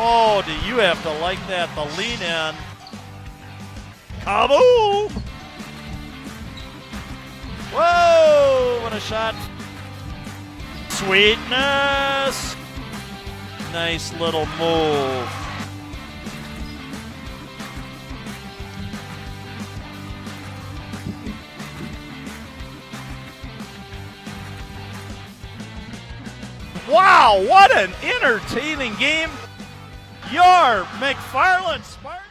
Oh, do you have to like that? The lean in. Kaboom! Whoa! What a shot. Sweetness! Nice little move. Wow, what an entertaining game. Your McFarland Spartan.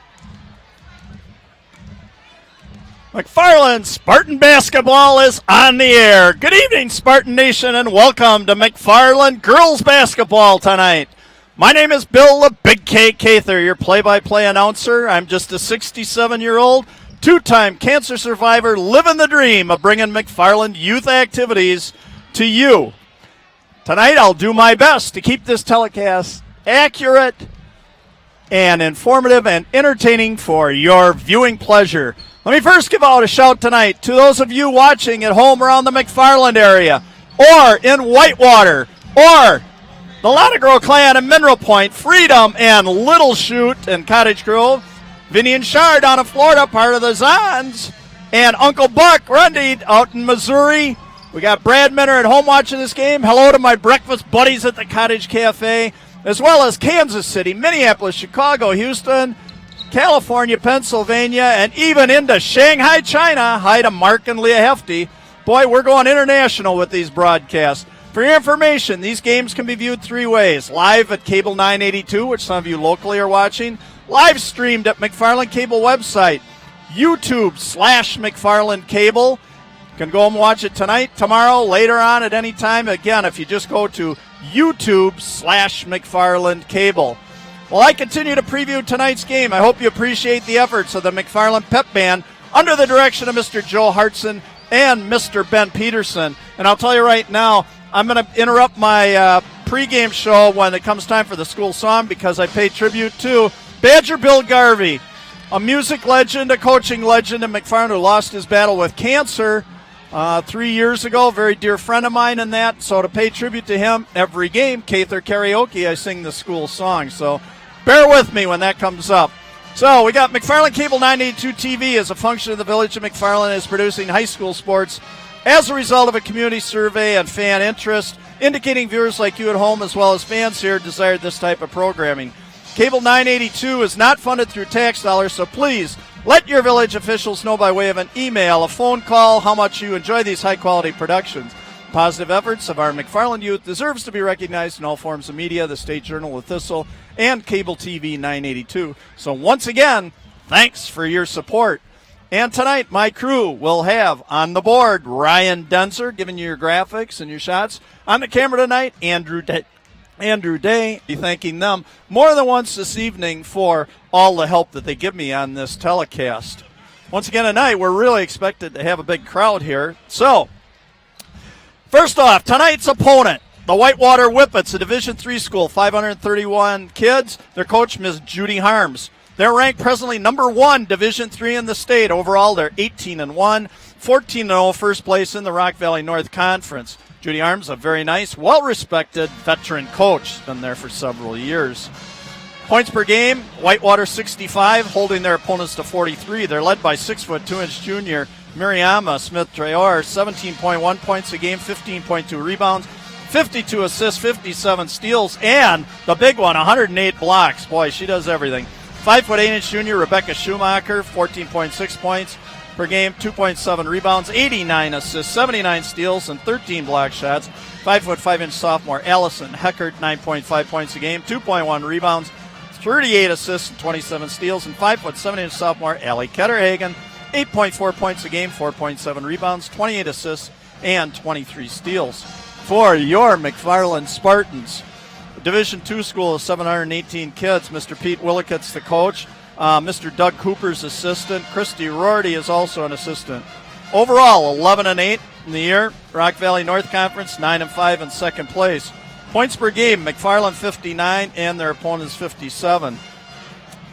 McFarland Spartan basketball is on the air. Good evening, Spartan Nation, and welcome to McFarland girls basketball tonight. My name is Bill the Big K Cather, your play-by-play announcer. I'm just a 67-year-old, two-time cancer survivor living the dream of bringing McFarland youth activities to you. Tonight, I'll do my best to keep this telecast accurate and informative and entertaining for your viewing pleasure. Let me first give out a shout tonight to those of you watching at home around the McFarland area or in Whitewater or the Lotta Clan in Mineral Point, Freedom and Little Chute and Cottage Grove, Vinny and Shar down in Florida, part of the Zons, and Uncle Buck Grundy out in Missouri. We got Brad Minner at home watching this game. Hello to my breakfast buddies at the Cottage Cafe, as well as Kansas City, Minneapolis, Chicago, Houston, California, Pennsylvania, and even into Shanghai, China. Hi to Mark and Leah Hefty. Boy, we're going international with these broadcasts. For your information, these games can be viewed three ways. Live at Cable 982, which some of you locally are watching. Live streamed at McFarland Cable website, YouTube/McFarland Cable. You can go and watch it tonight, tomorrow, later on, at any time. Again, if you just go to YouTube/McFarland Cable. Well, I continue to preview tonight's game. I hope you appreciate the efforts of the McFarland Pep Band under the direction of Mr. Joe Hartson and Mr. Ben Peterson. And I'll tell you right now, I'm going to interrupt my pregame show when it comes time for the school song because I pay tribute to Badger Bill Garvey, a music legend, a coaching legend in McFarland who lost his battle with cancer 3 years ago, a very dear friend of mine in that. So to pay tribute to him, every game, Cather Karaoke, I sing the school song. So bear with me when that comes up. So we got McFarland Cable 982 TV as a function of the Village of McFarland is producing high school sports as a result of a community survey and fan interest, indicating viewers like you at home as well as fans here desired this type of programming. Cable 982 is not funded through tax dollars, so please let your village officials know by way of an email, a phone call, how much you enjoy these high-quality productions. Positive efforts of our McFarland youth deserves to be recognized in all forms of media, the State Journal, the Thistle, and Cable TV 982. So once again, thanks for your support. And tonight, my crew will have on the board Ryan Denzer giving you your graphics and your shots. On the camera tonight, Andrew Day. Be thanking them more than once this evening for all the help that they give me on this telecast. Once again tonight, we're really expected to have a big crowd here. So, first off, tonight's opponent, the Whitewater Whippets, a Division III school, 531 kids. Their coach, Ms. Judy Harms. They're ranked presently number one Division III in the state. Overall, they're 18-1, 14-0, first place in the Rock Valley North Conference. Judy Arms, a very nice, well-respected veteran coach. Been there for several years. Points per game, Whitewater 65, holding their opponents to 43. They're led by 6'2" junior Miriama Smith-Traor, 17.1 points a game, 15.2 rebounds, 52 assists, 57 steals, and the big one, 108 blocks. Boy, she does everything. 5'8" junior Rebecca Schumacher, 14.6 points per game, 2.7 rebounds, 89 assists, 79 steals, and 13 block shots. 5'5" sophomore Allison Heckert, 9.5 points a game, 2.1 rebounds, 38 assists, and 27 steals, and 5'7" sophomore Allie Ketterhagen, 8.4 points a game, 4.7 rebounds, 28 assists, and 23 steals. For your McFarland Spartans, Division II school of 718 kids. Mr. Pete Willicott's the coach. Mr. Doug Cooper's assistant. Christy Rorty is also an assistant. Overall, 11-8 in the year. Rock Valley North Conference, 9-5 in second place. Points per game, McFarland 59 and their opponents 57.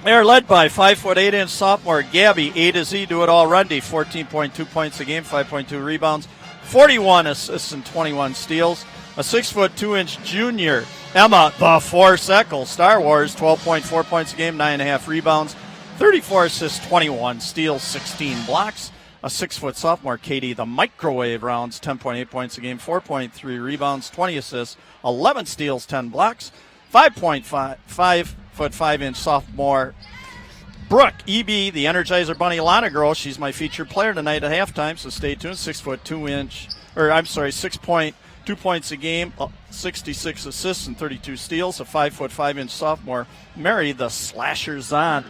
They are led by 5'8" sophomore Gabby A to Z do it all Rundy, 14.2 points a game, 5.2 rebounds, 41 assists and 21 steals. A 6'2" junior Emma, the Force Eccles, Star Wars, 12.4 points a game, 9.5 rebounds, 34 assists, 21 steals, 16 blocks. A 6-foot sophomore, Katie, the Microwave Rounds, 10.8 points a game, 4.3 rebounds, 20 assists, 11 steals, 10 blocks. 5'5" 5" sophomore, Brooke, EB, the Energizer Bunny Lana girl. She's my featured player tonight at halftime, so stay tuned. 6.2 points a game, 66 assists and 32 steals. A 5'5" sophomore, Mary, the Slasher Zahn,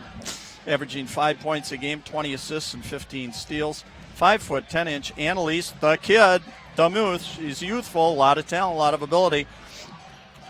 averaging 5 points a game, 20 assists and 15 steals. 5'10" Annalise, the kid, Damuth. She's youthful, a lot of talent, a lot of ability.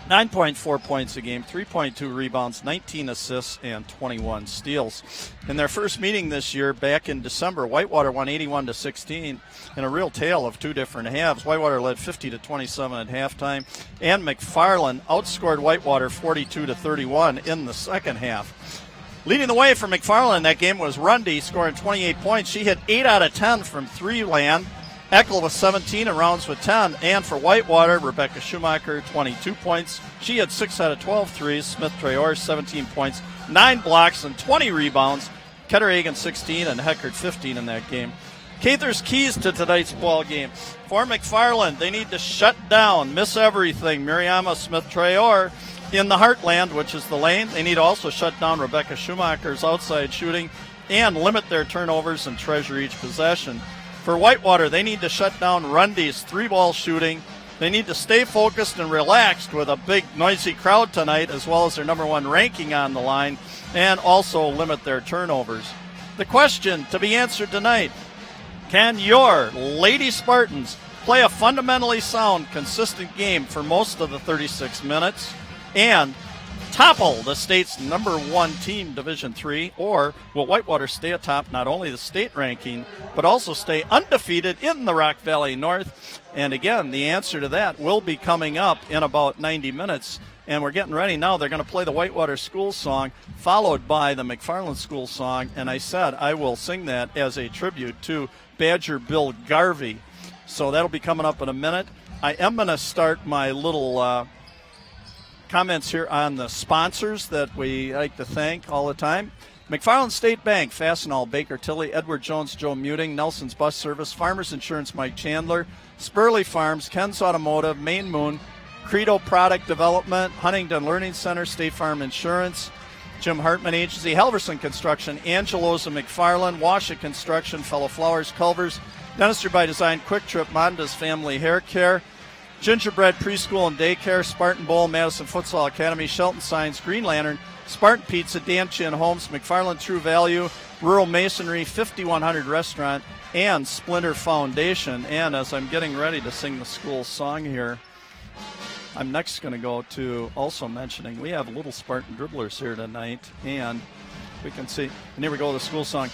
9.4 points a game, 3.2 rebounds, 19 assists, and 21 steals. In their first meeting this year, back in December, Whitewater won 81-16 in a real tale of two different halves. Whitewater led 50-27 at halftime, and McFarland outscored Whitewater 42-31 in the second half. Leading the way for McFarland in that game was Rundy, scoring 28 points. She hit 8 out of 10 from three land. Eckel with 17 and Rounds with 10. And for Whitewater, Rebecca Schumacher, 22 points. She had 6 out of 12 threes. Smith Traore, 17 points, 9 blocks, and 20 rebounds. Ketterhagen, 16, and Heckert, 15 in that game. Cather's keys to tonight's ball game. For McFarland, they need to shut down, miss everything, Miriama Smith Traore in the heartland, which is the lane. They need to also shut down Rebecca Schumacher's outside shooting and limit their turnovers and treasure each possession. For Whitewater, they need to shut down Rundy's three-ball shooting. They need to stay focused and relaxed with a big, noisy crowd tonight, as well as their number one ranking on the line, and also limit their turnovers. The question to be answered tonight, can your Lady Spartans play a fundamentally sound, consistent game for most of the 36 minutes and topple the state's number one team, Division III, or will Whitewater stay atop not only the state ranking, but also stay undefeated in the Rock Valley North? And again, the answer to that will be coming up in about 90 minutes. And we're getting ready now. They're going to play the Whitewater School song, followed by the McFarland School song. And I said I will sing that as a tribute to Badger Bill Garvey. So that'll be coming up in a minute. I am going to start my little comments here on the sponsors that we like to thank all the time. McFarland State Bank, Fastenal, Baker Tilly, Edward Jones, Joe Muting, Nelson's Bus Service, Farmers Insurance, Mike Chandler, Spurley Farms, Ken's Automotive, Maine Moon, Credo Product Development, Huntington Learning Center, State Farm Insurance, Jim Hartman Agency, Halverson Construction, Angelo's and McFarland, Washoe Construction, Fellow Flowers, Culvers, Dentistry by Design, Quick Trip, Monda's Family Hair Care, Gingerbread Preschool and Daycare, Spartan Bowl, Madison Futsal Academy, Shelton Signs, Green Lantern, Spartan Pizza, Dan Chin Homes, McFarland True Value, Rural Masonry, 5100 Restaurant, and Splinter Foundation. And as I'm getting ready to sing the school song here, I'm next going to go to also mentioning we have little Spartan dribblers here tonight, and we can see, and here we go, the school song.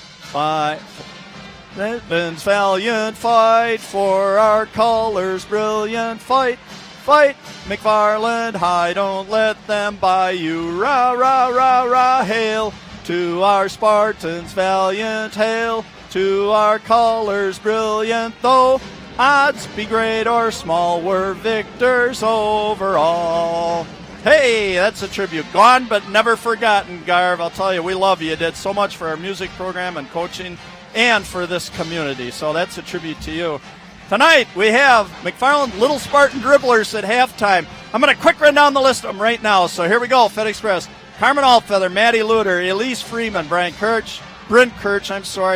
Redmond's valiant fight for our colors, brilliant fight, fight, McFarland High, don't let them buy you, rah, rah, rah, rah, hail to our Spartans, valiant hail to our colors, brilliant though odds be great or small, we're victors over all. Hey, that's a tribute. Gone but never forgotten, Garv. I'll tell you, we love you. You did so much for our music program and coaching and for this community. So that's a tribute to you. Tonight we have McFarland Little Spartan Dribblers at halftime. I'm going to quick run down the list of them right now. So here we go. Fed Express. Carmen Altfeather, Maddie Luter, Elise Freeman, Brian Kirch, Bryn Kirch,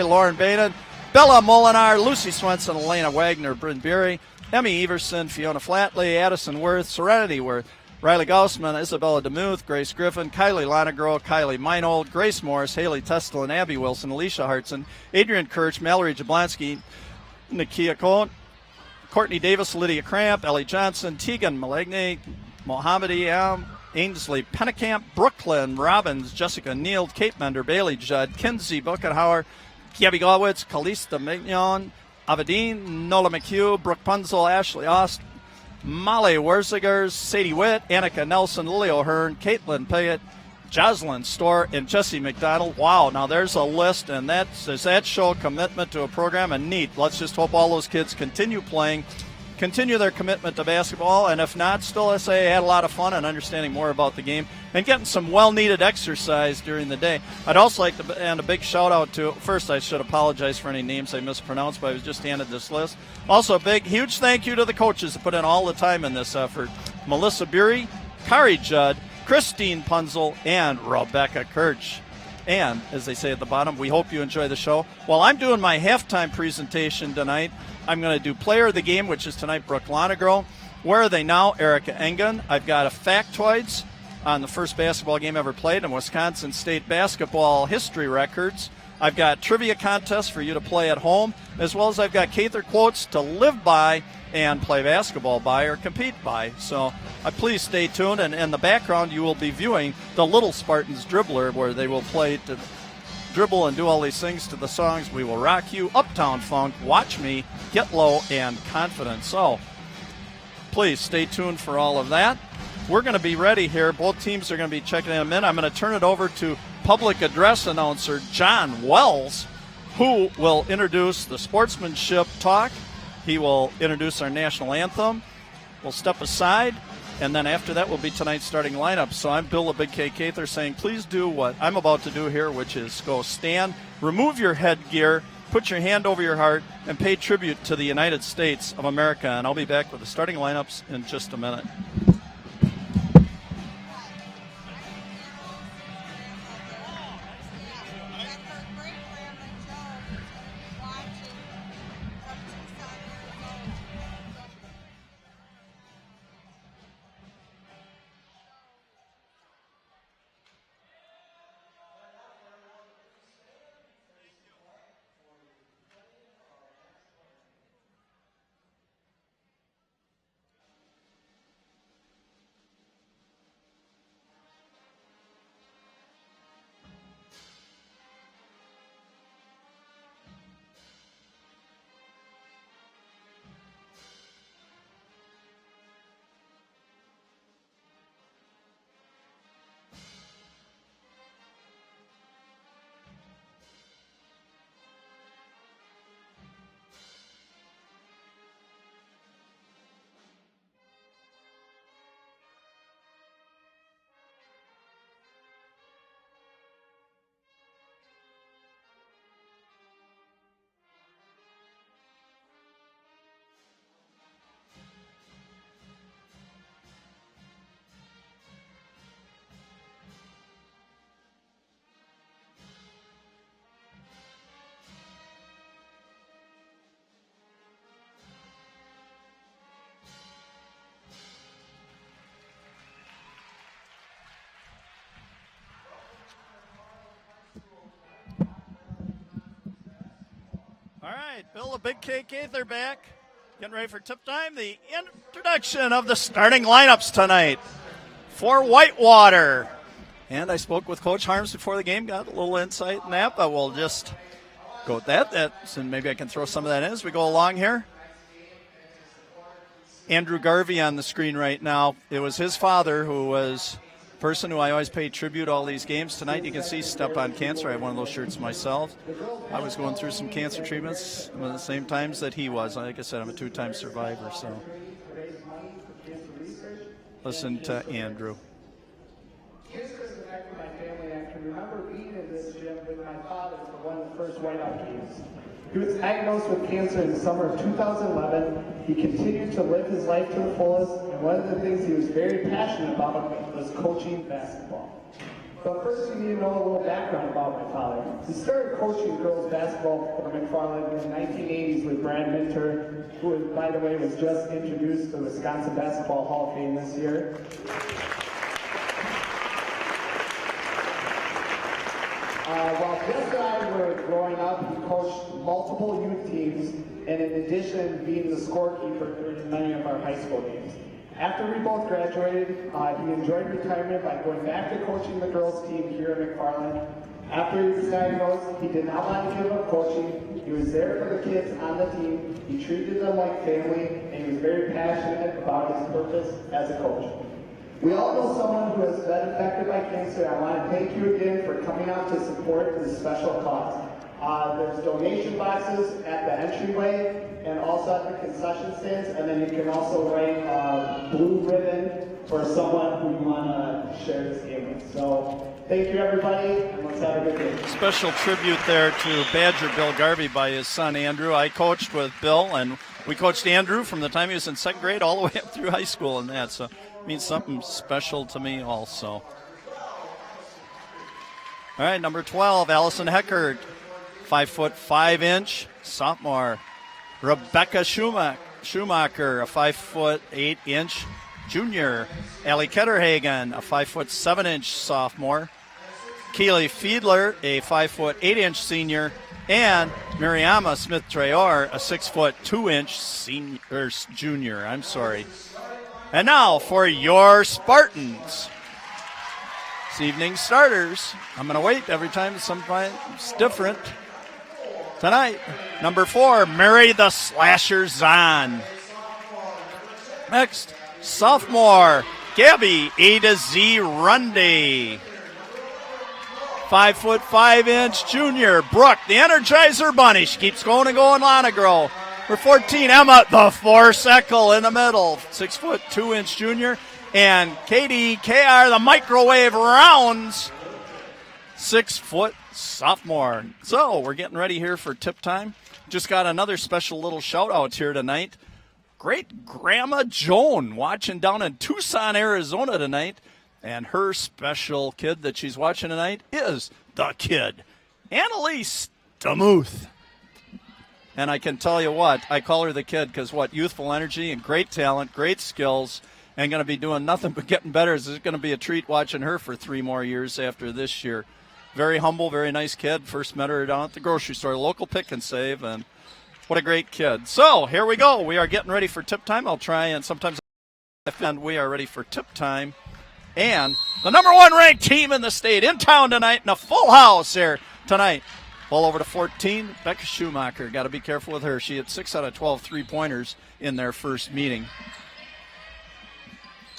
Lauren Baden, Bella Molinar, Lucy Swenson, Elena Wagner, Bryn Beery, Emmy Everson, Fiona Flatley, Addison Worth, Serenity Worth, Riley Gaussman, Isabella DeMuth, Grace Griffin, Kylie Lonegro, Kylie Meinold, Grace Morris, Haley Testel, Abby Wilson, Alicia Hartson, Adrian Kirch, Mallory Jablonski, Nakia Cohn, Courtney Davis, Lydia Cramp, Ellie Johnson, Tegan Malagne, Mohamed Am, Ainsley Pennekamp, Brooklyn Robbins, Jessica Neal, Kate Mender, Bailey Judd, Kinsey Buckenhauer, Gabby Gawitz, Calista Mignon, Avadine, Nola McHugh, Brooke Punzel, Ashley Ost, Molly Werzigers, Sadie Witt, Annika Nelson, Lily O'Hearn, Caitlin Payette, Jocelyn Storr, and Jesse McDonald. Wow, now there's a list, and does that show commitment to a program? And neat. Let's just hope all those kids continue playing continue their commitment to basketball, and if not, still say had a lot of fun and understanding more about the game and getting some well-needed exercise during the day. I'd also like to end a big shout-out to, first I should apologize for any names I mispronounced, but I was just handed this list. Also a big, huge thank you to the coaches that put in all the time in this effort. Melissa Beery, Kari Judd, Christine Punzel, and Rebecca Kirch. And, as they say at the bottom, we hope you enjoy the show. While I'm doing my halftime presentation tonight, I'm going to do Player of the Game, which is tonight Brooke Lonegro. Where Are They Now? Erica Engen. I've got a factoids on the first basketball game ever played in Wisconsin State basketball history records. I've got trivia contests for you to play at home, as well as I've got Cather quotes to live by and play basketball by or compete by. So please stay tuned. And in the background, you will be viewing the Little Spartans Dribbler, where they will play to dribble and do all these things to the songs We Will Rock You, Uptown Funk, Watch Me, Get Low, and Confident. So please stay tuned for all of that. We're going to be ready here. Both teams are going to be checking in a minute. I'm going to turn it over to public address announcer John Wells, who will introduce the sportsmanship talk. He will introduce our national anthem. We'll step aside, and then after that will be tonight's starting lineup. So I'm Bill the Big K Cather saying please do what I'm about to do here, which is go stand, remove your headgear, put your hand over your heart, and pay tribute to the United States of America. And I'll be back with the starting lineups in just a minute. All right, Bill the Big K Cather back. Getting ready for tip time. The introduction of the starting lineups tonight for Whitewater. And I spoke with Coach Harms before the game, got a little insight in that, but we'll just go with that. And maybe I can throw some of that in as we go along here. Andrew Garvey on the screen right now. It was his father who was the person who I always pay tribute all these games. Tonight you can see Step on Cancer. I have one of those shirts myself. I was going through some cancer treatments at the same times that he was. Like I said, I'm a two-time survivor, so listen to Andrew. Here's the back of my family. I can remember being in this gym with my father for one of the first whiteout games. He was diagnosed with cancer in the summer of 2011. He continued to live his life to the fullest, and one of the things he was very passionate about was coaching basketball. But first, you need to know a little background about my father. He started coaching girls basketball for McFarland in the 1980s with Brad Minter, who, by the way, was just introduced to the Wisconsin Basketball Hall of Fame this year. While Jess and I were growing up, he coached multiple youth teams, and in addition, being the scorekeeper during many of our high school games. After we both graduated, he enjoyed retirement by going back to coaching the girls' team here at McFarland. After he was diagnosed, he did not want to give up coaching. He was there for the kids on the team. He treated them like family, and he was very passionate about his purpose as a coach. We all know someone who has been affected by cancer. I want to thank you again for coming out to support this special cause. There's donation boxes at the entryway and also at the concession stands, and then you can also write a blue ribbon for someone who you want to share this game with. So thank you, everybody, and let's have a good day. Special tribute there to Badger Bill Garvey by his son Andrew. I coached with Bill, and we coached Andrew from the time he was in second grade all the way up through high school and that, so it means something special to me also. All right, number 12, Allison Heckert, 5'5" sophomore. Rebecca Schumacher, a 5'8" junior. Allie Ketterhagen, a 5'7" sophomore. Keely Fiedler, a 5'8" senior. And Mariama Smith-Traor, a 6'2" junior. And now for your Spartans. This evening's starters. I'm going to wait every time sometimes different. Tonight, number 4, Mary the Slasher Zahn. Next, sophomore, Gabby A to Z Rundy. 5'5" junior, Brooke, the Energizer Bunny. She keeps going and going, Lonegro. Number 14, Emma, the Force Echo in the middle. 6'2" junior. And Katie KR, the Microwave Rounds. 6 foot sophomore. So we're getting ready here for tip time. Just got another special little shout out here tonight. Great Grandma Joan watching down in Tucson, Arizona tonight. And her special kid that she's watching tonight is the kid, Annalise DeMuth. And I can tell you what, I call her the kid because youthful energy and great talent, great skills, and going to be doing nothing but getting better. It's going to be a treat watching her for 3 more years after this year. Very humble, very nice kid. First met her down at the grocery store, local pick and save, and what a great kid. So here we go. We are getting ready for tip time. I'll try, and sometimes we are ready for tip time. And the number 1 ranked team in the state in town tonight, in a full house here tonight. Ball over to 14, Becca Schumacher. Got to be careful with her. She had 6 out of 12 three-pointers in their first meeting.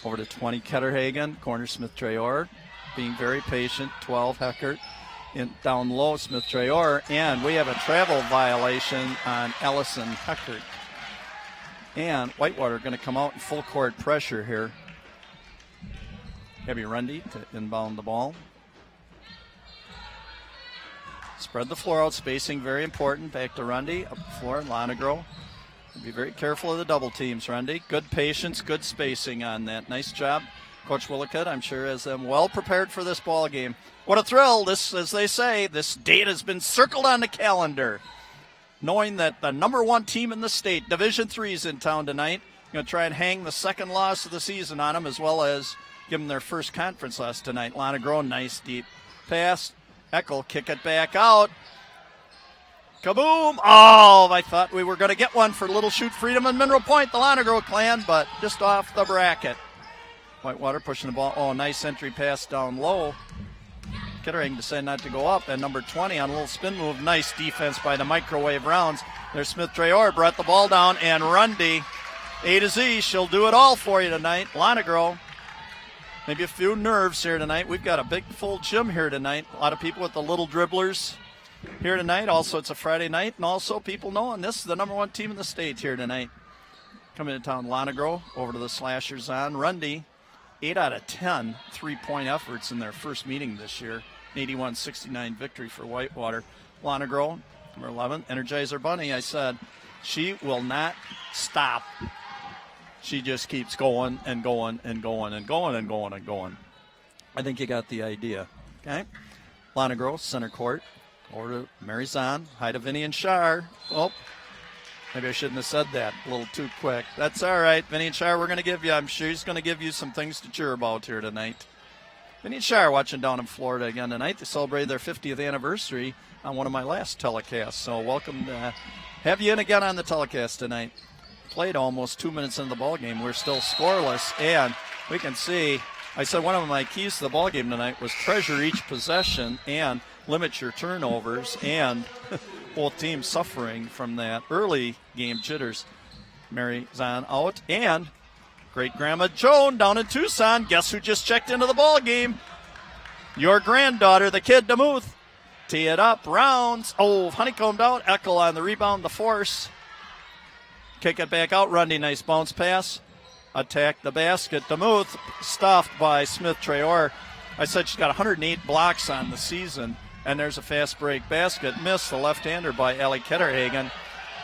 Over to 20, Ketterhagen. Corner, Smith-Traor. Being very patient. 12, Heckert. Down low, Smith-Traor. And we have a travel violation on Allison Heckert. And Whitewater going to come out in full court pressure here. Gabby Rundy to inbound the ball. Spread the floor out, spacing very important. Back to Rundy, up the floor, Lonegro. Be very careful of the double teams, Rundy. Good patience, good spacing on that. Nice job. Coach Willicott, I'm sure, has them well prepared for this ball game. What a thrill. This, as they say, this date has been circled on the calendar. Knowing that the number 1 team in the state, Division III, is in town tonight. Going to try and hang the second loss of the season on them, as well as give them their first conference loss tonight. Lonegro, nice deep pass. Eckel, kick it back out. Kaboom! Oh, I thought we were going to get one for Little Shoot Freedom and Mineral Point, the Lonegro clan, but just off the bracket. Whitewater pushing the ball. Oh, nice entry pass down low. Ketterhagen decided not to go up, and number 20 on a little spin move. Nice defense by the Microwave Rounds. There's Smith-Traor, brought the ball down, and Rundy, A to Z, she'll do it all for you tonight. Lonegro. Maybe a few nerves here tonight. We've got a big full gym here tonight. A lot of people with the little dribblers here tonight. Also, it's a Friday night, and also people knowing this is the number 1 team in the state here tonight. Coming to town, Lonegro over to the Slashers on. Rundy, 8 out of 10 three-point efforts in their first meeting this year. 81-69 victory for Whitewater. Lonegro, number 11, Energizer Bunny. I said she will not stop. She just keeps going and going and going and going and going and going. I think you got the idea. Okay? Lonegro, center court. Over to Mary Zahn. Hi to Vinny and Shar. Oh, maybe I shouldn't have said that a little too quick. That's all right. Vinny and Shar, we're going to give you, I'm sure he's going to give you some things to cheer about here tonight. Vinny and Shar watching down in Florida again tonight. They celebrated their 50th anniversary on one of my last telecasts. So welcome to have you in again on the telecast tonight. Played almost 2 minutes into the ball game. We're still scoreless, and we can see. I said one of my keys to the ball game tonight was treasure each possession and limit your turnovers. And both teams suffering from that early game jitters. Mary Zahn out, and great Grandma Joan down in Tucson. Guess who just checked into the ball game? Your granddaughter, the kid DeMuth. Tee it up, Rounds. Oh, honeycombed out. Eckel on the rebound, the force. Kick it back out. Rundy, nice bounce pass. Attack the basket. DeMuth stuffed by Smith-Traore. I said she's got 108 blocks on the season, and there's a fast break basket. Missed the left-hander by Allie Ketterhagen.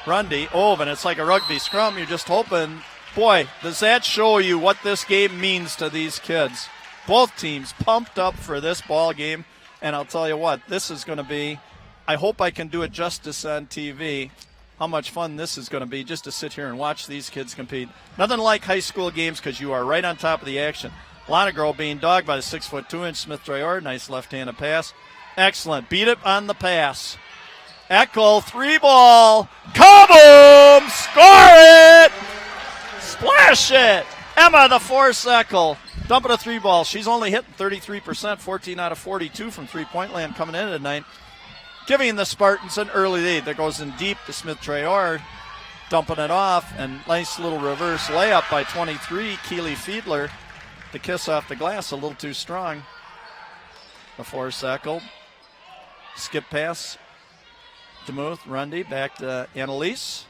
Rundy, and it's like a rugby scrum. You're just hoping, boy, does that show you what this game means to these kids. Both teams pumped up for this ball game, and I'll tell you what, this is going to be, I hope I can do it justice on TV, how much fun this is going to be just to sit here and watch these kids compete. Nothing like high school games because you are right on top of the action. Lonegro being dogged by the 6'2" Smith-Traore. Nice left-handed pass. Excellent. Beat it on the pass. Eckel, 3-ball. Kaboom! Score it! Splash it! Emma, the force Eckel. Dumping a 3-ball. She's only hitting 33%, 14 out of 42 from three-point land coming in tonight. Giving the Spartans an early lead. That goes in deep to Smith-Traore. Dumping it off. And nice little reverse layup by 23, Keely Fiedler. The kiss off the glass a little too strong. The force Eckel. Skip pass. DeMuth, Rundy, back to Annalise.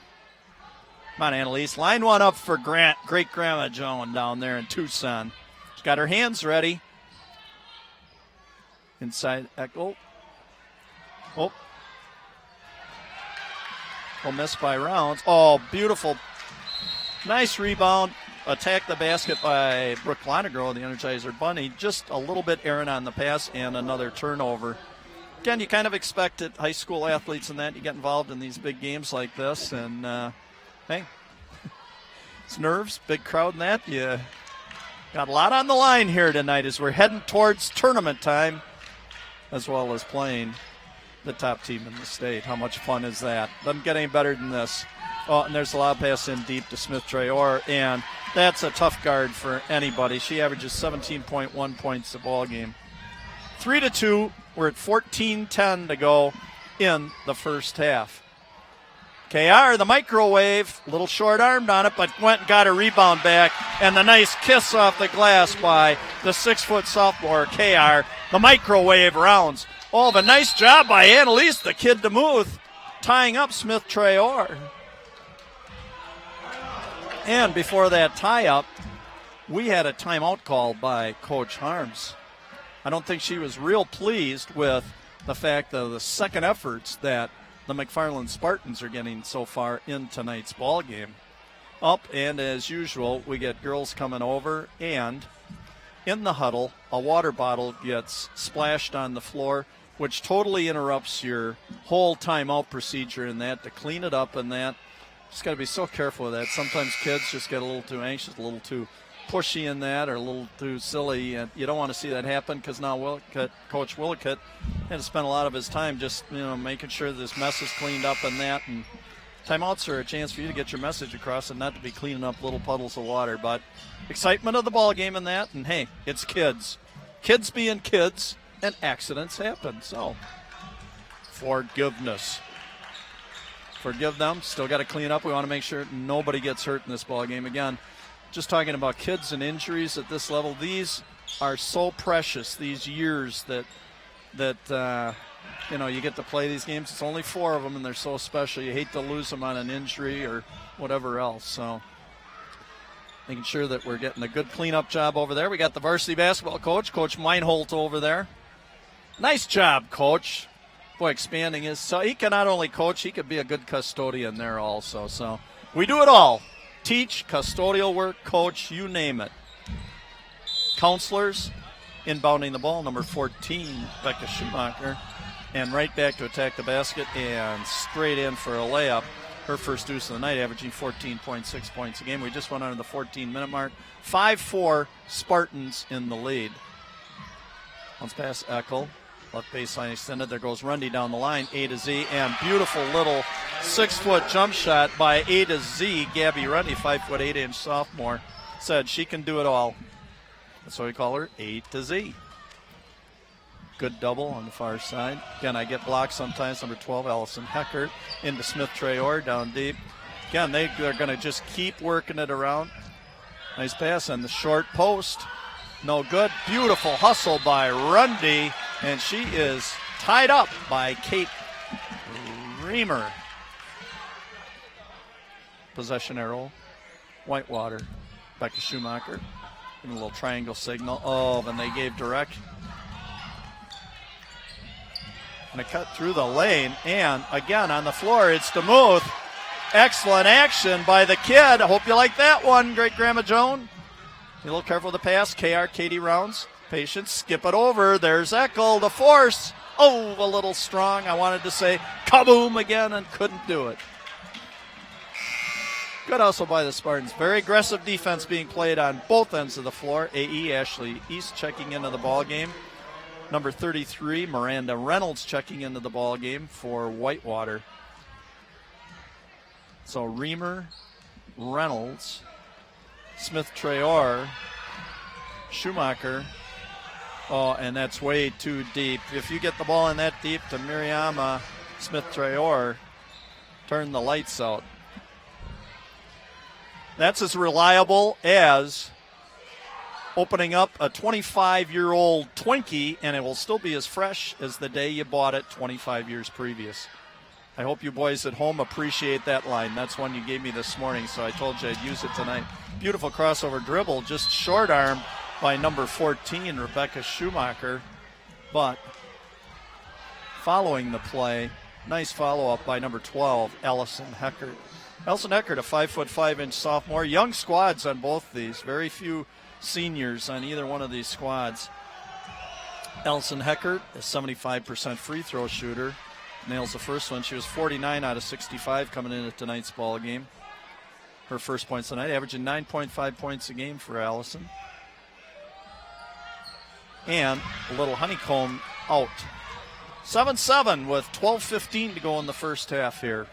Come on, Annalise. Line one up for Great Grandma Joan down there in Tucson. She's got her hands ready. Inside Eckel. Oh, missed by Rounds. Oh, beautiful. Nice rebound. Attack the basket by Brooke Lonegro, the Energizer Bunny. Just a little bit errant on the pass and another turnover. Again, you kind of expect it, high school athletes and that, you get involved in these big games like this. And, hey, it's nerves, big crowd and that. You got a lot on the line here tonight as we're heading towards tournament time as well as playing the top team in the state. How much fun is that? Doesn't get any better than this. Oh, and there's a lob pass in deep to Smith-Traore, and that's a tough guard for anybody. She averages 17.1 points a ball game. 3-2. We're at 14:10 to go in the first half. KR, the microwave, a little short-armed on it, but went and got a rebound back, and the nice kiss off the glass by the 6-foot sophomore, KR. The microwave Rounds. Oh, a nice job by Annalise, the kid DeMuth, tying up Smith-Traore. And before that tie-up, we had a timeout called by Coach Harms. I don't think she was real pleased with the fact of the second efforts that the McFarland Spartans are getting so far in tonight's ball game. And as usual, we get girls coming over, and in the huddle, a water bottle gets splashed on the floor, which totally interrupts your whole timeout procedure in that, to clean it up and that. Just got to be so careful with that. Sometimes kids just get a little too anxious, a little too pushy in that, or a little too silly, and you don't want to see that happen, because now Coach Willicott had to spend a lot of his time just making sure this mess is cleaned up and that. And timeouts are a chance for you to get your message across and not to be cleaning up little puddles of water. But excitement of the ball game and that, and hey, it's kids being kids, and accidents happen. So forgiveness. Forgive them. Still got to clean up. We want to make sure nobody gets hurt in this ball game. Again, just talking about kids and injuries at this level, these are so precious, these years that you get to play these games. It's only 4 of them, and they're so special. You hate to lose them on an injury or whatever else. So making sure that we're getting a good cleanup job over there. We got the varsity basketball coach, Coach Meinholt, over there. Nice job, Coach. Boy, expanding his. So he can not only coach, he could be a good custodian there also. So we do it all. Teach, custodial work, coach, you name it. Counselors inbounding the ball, number 14, Becca Schumacher. And right back to attack the basket and straight in for a layup. Her first deuce of the night, averaging 14.6 points a game. We just went under the 14-minute mark. 5-4 Spartans in the lead. Once past Eckel. Left baseline extended. There goes Rundy down the line, A to Z, and beautiful little 6-foot jump shot by A to Z. Gabby Rundy, 5'8" sophomore, said she can do it all. That's why we call her A to Z. Good double on the far side. Again, I get blocked sometimes. Number 12, Allison Heckert, into Smith-Traore down deep. Again, they're going to just keep working it around. Nice pass on the short post. No good. Beautiful hustle by Rundy. And she is tied up by Kate Reamer. Possession arrow, Whitewater. Becca Schumacher. Giving a little triangle signal. Oh, then they gave direct. And a cut through the lane. And again on the floor, it's DeMuth. Excellent action by the kid. I hope you like that one, Great Grandma Joan. Be a little careful with the pass. KR, Katie Rounds. Patience. Skip it over. There's Eckel, the force. Oh, a little strong. I wanted to say kaboom again and couldn't do it. Good hustle by the Spartans. Very aggressive defense being played on both ends of the floor. AE Ashley East checking into the ball game. Number 33, Miranda Reynolds checking into the ball game for Whitewater. So Reamer, Reynolds, Smith-Traor, Schumacher. Oh, and that's way too deep. If you get the ball in that deep to Miriam Smith-Traor, turn the lights out. That's as reliable as opening up a 25-year-old Twinkie, and it will still be as fresh as the day you bought it 25 years previous. I hope you boys at home appreciate that line. That's one you gave me this morning, so I told you I'd use it tonight. Beautiful crossover dribble, just short arm by number 14, Rebecca Schumacher. But following the play, nice follow-up by number 12, Allison Heckert. Allison Heckert, a 5'5" sophomore. Young squads on both these. Very few seniors on either one of these squads. Allison Heckert, a 75% free throw shooter. Nails the first one. She was 49 out of 65 coming into tonight's ball game. Her first points tonight, averaging 9.5 points a game for Allison. And a little honeycomb out. 7-7 with 12:15 to go in the first half here.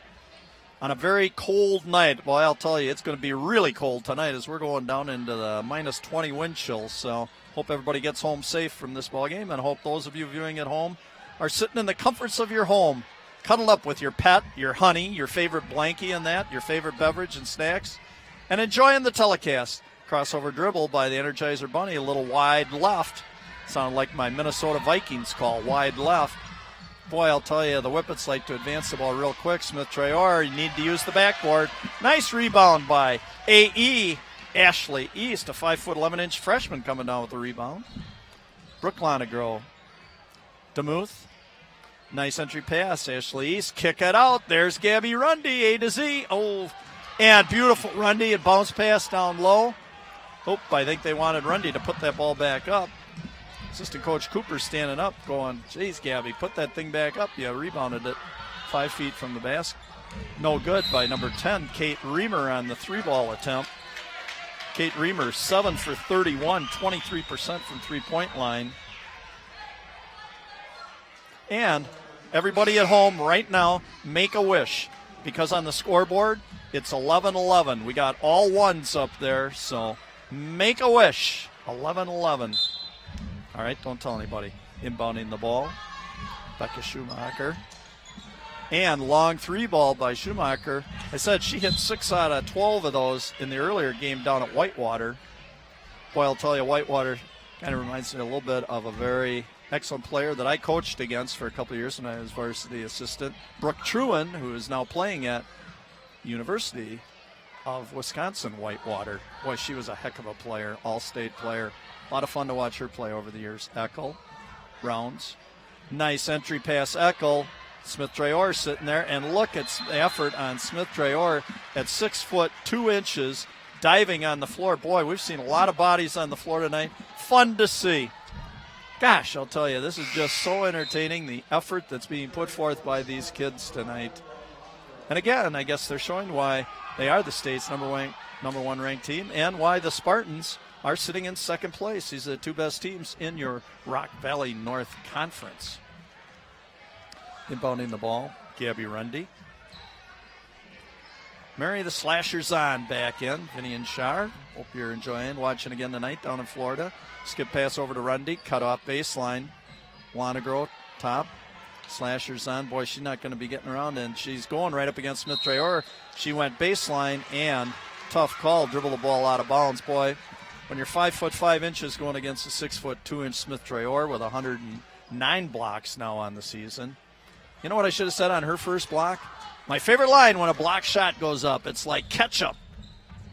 On a very cold night. Well, I'll tell you, it's going to be really cold tonight as we're going down into the minus 20 wind chills. So hope everybody gets home safe from this ball game, and hope those of you viewing at home are sitting in the comforts of your home, cuddled up with your pet, your honey, your favorite blankie and that, your favorite beverage and snacks, and enjoying the telecast. Crossover dribble by the Energizer Bunny, a little wide left. Sounded like my Minnesota Vikings call, wide left. Boy, I'll tell you, the Whippets like to advance the ball real quick. Smith-Traor, you need to use the backboard. Nice rebound by AE Ashley East, a 5'11" freshman coming down with the rebound. Brooke Lonegro. DeMuth. Nice entry pass. Ashley East, kick it out. There's Gabby Rundy, A to Z. Oh, and beautiful Rundy. It bounced pass down low. I think they wanted Rundy to put that ball back up. Assistant Coach Cooper standing up going, geez, Gabby, put that thing back up. You rebounded it 5 feet from the basket. No good by number 10, Kate Reamer on the three-ball attempt. Kate Reamer, 7 for 31, 23% from three-point line. And everybody at home right now, make a wish, because on the scoreboard, it's 11-11. We got all ones up there, so make a wish. 11-11. All right, don't tell anybody. Inbounding the ball, Becca Schumacher. And long three ball by Schumacher. I said she hit 6 out of 12 of those in the earlier game down at Whitewater. Boy, I'll tell you, Whitewater kind of reminds me a little bit of a very excellent player that I coached against for a couple of years when I was varsity assistant, Brooke Truen, who is now playing at University of Wisconsin Whitewater. Boy, she was a heck of a player, all-state player. A lot of fun to watch her play over the years. Eckel, Rounds. Nice entry pass, Eckel. Smith-Traor sitting there, and look at the effort on Smith-Traor at 6'2", diving on the floor. Boy, we've seen a lot of bodies on the floor tonight. Fun to see. Gosh, I'll tell you, this is just so entertaining, the effort that's being put forth by these kids tonight. And again, I guess they're showing why they are the state's number one ranked team, and why the Spartans are sitting in second place. These are the two best teams in your Rock Valley North Conference. Inbounding the ball, Gabby Rundy. Mary the Slashers on back in. Vinny and Shar. Hope you're enjoying watching again tonight down in Florida. Skip pass over to Rundy. Cut off baseline. Lonegro top. Slashers on. Boy, she's not going to be getting around, and she's going right up against Smith-Traor. She went baseline, and tough call. Dribble the ball out of bounds. Boy, when you're 5'5" going against a 6'2" Smith-Traor with 9 blocks now on the season. You know what I should have said on her first block? My favorite line when a block shot goes up, it's like ketchup.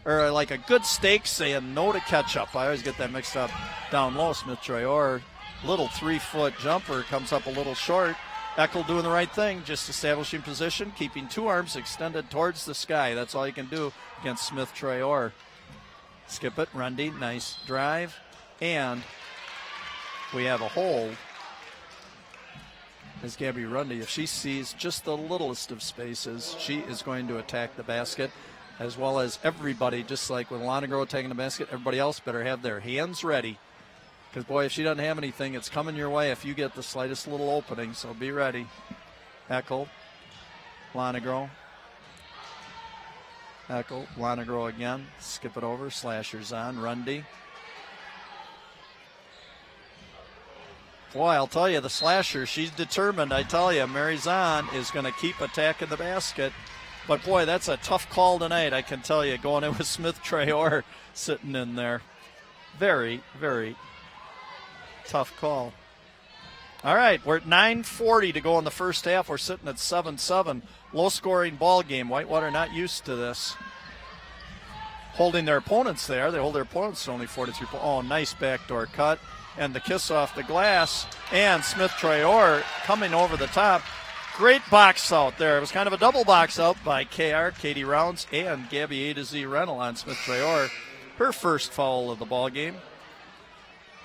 Or like a good steak saying no to ketchup. I always get that mixed up down low. Smith Traore, little 3-foot jumper, comes up a little short. Eckel doing the right thing, just establishing position, keeping 2 arms extended towards the sky. That's all you can do against Smith Traore. Skip it, Rundy, nice drive. And we have a hold. As Gabby Rundy, if she sees just the littlest of spaces, she is going to attack the basket, as well as everybody, just like with Lonegro attacking the basket, everybody else better have their hands ready. Because, boy, if she doesn't have anything, it's coming your way if you get the slightest little opening, so be ready. Eckel, Lonegro. Eckel, Lonegro again. Skip it over, slashers on, Rundy. Boy, I'll tell you, the slasher, she's determined. I tell you, Mary Zahn is going to keep attacking the basket. But, boy, that's a tough call tonight, I can tell you, going in with Smith Traore sitting in there. Very, very tough call. All right, we're at 9:40 to go in the first half. We're sitting at 7-7. Low-scoring ball game. Whitewater not used to this. Holding their opponents there. They hold their opponents to only 43 points. Oh, nice backdoor cut. And the kiss off the glass, and Smith Traore coming over the top. Great box out there. It was kind of a double box out by KR, Katie Rounds, and Gabby A-to-Z Rental on Smith Traore. Her first foul of the ball game.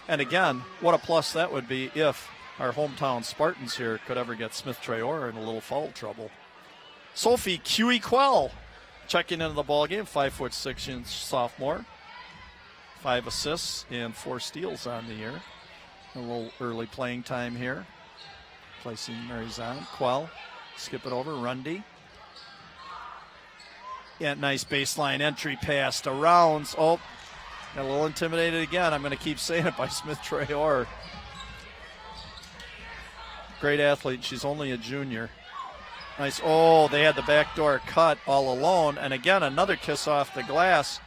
And again, what a plus that would be if our hometown Spartans here could ever get Smith Traore in a little foul trouble. Sophie Quell checking into the ball game, 5'6" sophomore. 5 assists and 4 steals on the year. A little early playing time here. Placing Mary Zahn. Quell. Skip it over. Rundy. Yeah, nice baseline entry pass to Rounds. Oh, got a little intimidated again. I'm going to keep saying it by Smith Traore. Great athlete. She's only a junior. Nice. Oh, they had the backdoor cut all alone. And again, another kiss off the glass.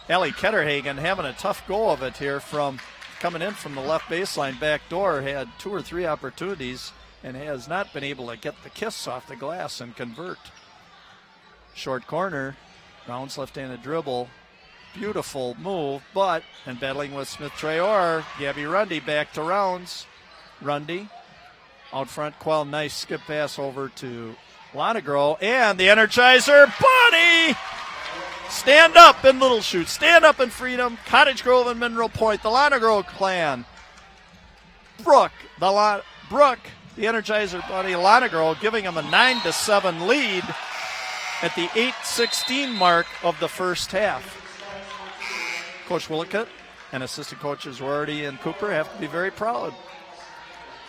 Allie Ketterhagen having a tough go of it here from coming in from the left baseline back door. Had 2 or 3 opportunities and has not been able to get the kiss off the glass and convert. Short corner, Rounds left-handed dribble. Beautiful move, but, and battling with Smith Traore, Gabby Rundy back to Rounds. Rundy out front, Quell, nice skip pass over to Lonegro, and the Energizer, Bonnie! Stand up in Little Chute. Stand up in Freedom. Cottage Grove and Mineral Point. The Lonegro clan. Brooke, the Energizer Bunny Lonegro, giving them a 9-7 lead at the 8:16 mark of the first half. Coach Willicott and assistant coaches Rorty and Cooper have to be very proud.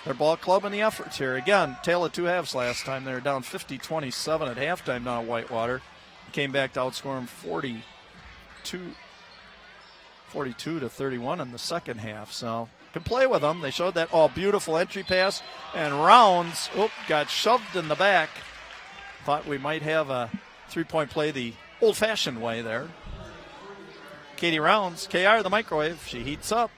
Their ball club and the efforts here. Again, tale of 2 halves last time. They were down 50-27 at halftime down at Whitewater. Came back to outscore them 42-31 in the second half. So can play with them. They showed that. Oh, beautiful entry pass. And Rounds got shoved in the back. Thought we might have a 3-point play the old-fashioned way there. Katie Rounds, KR the microwave. She heats up.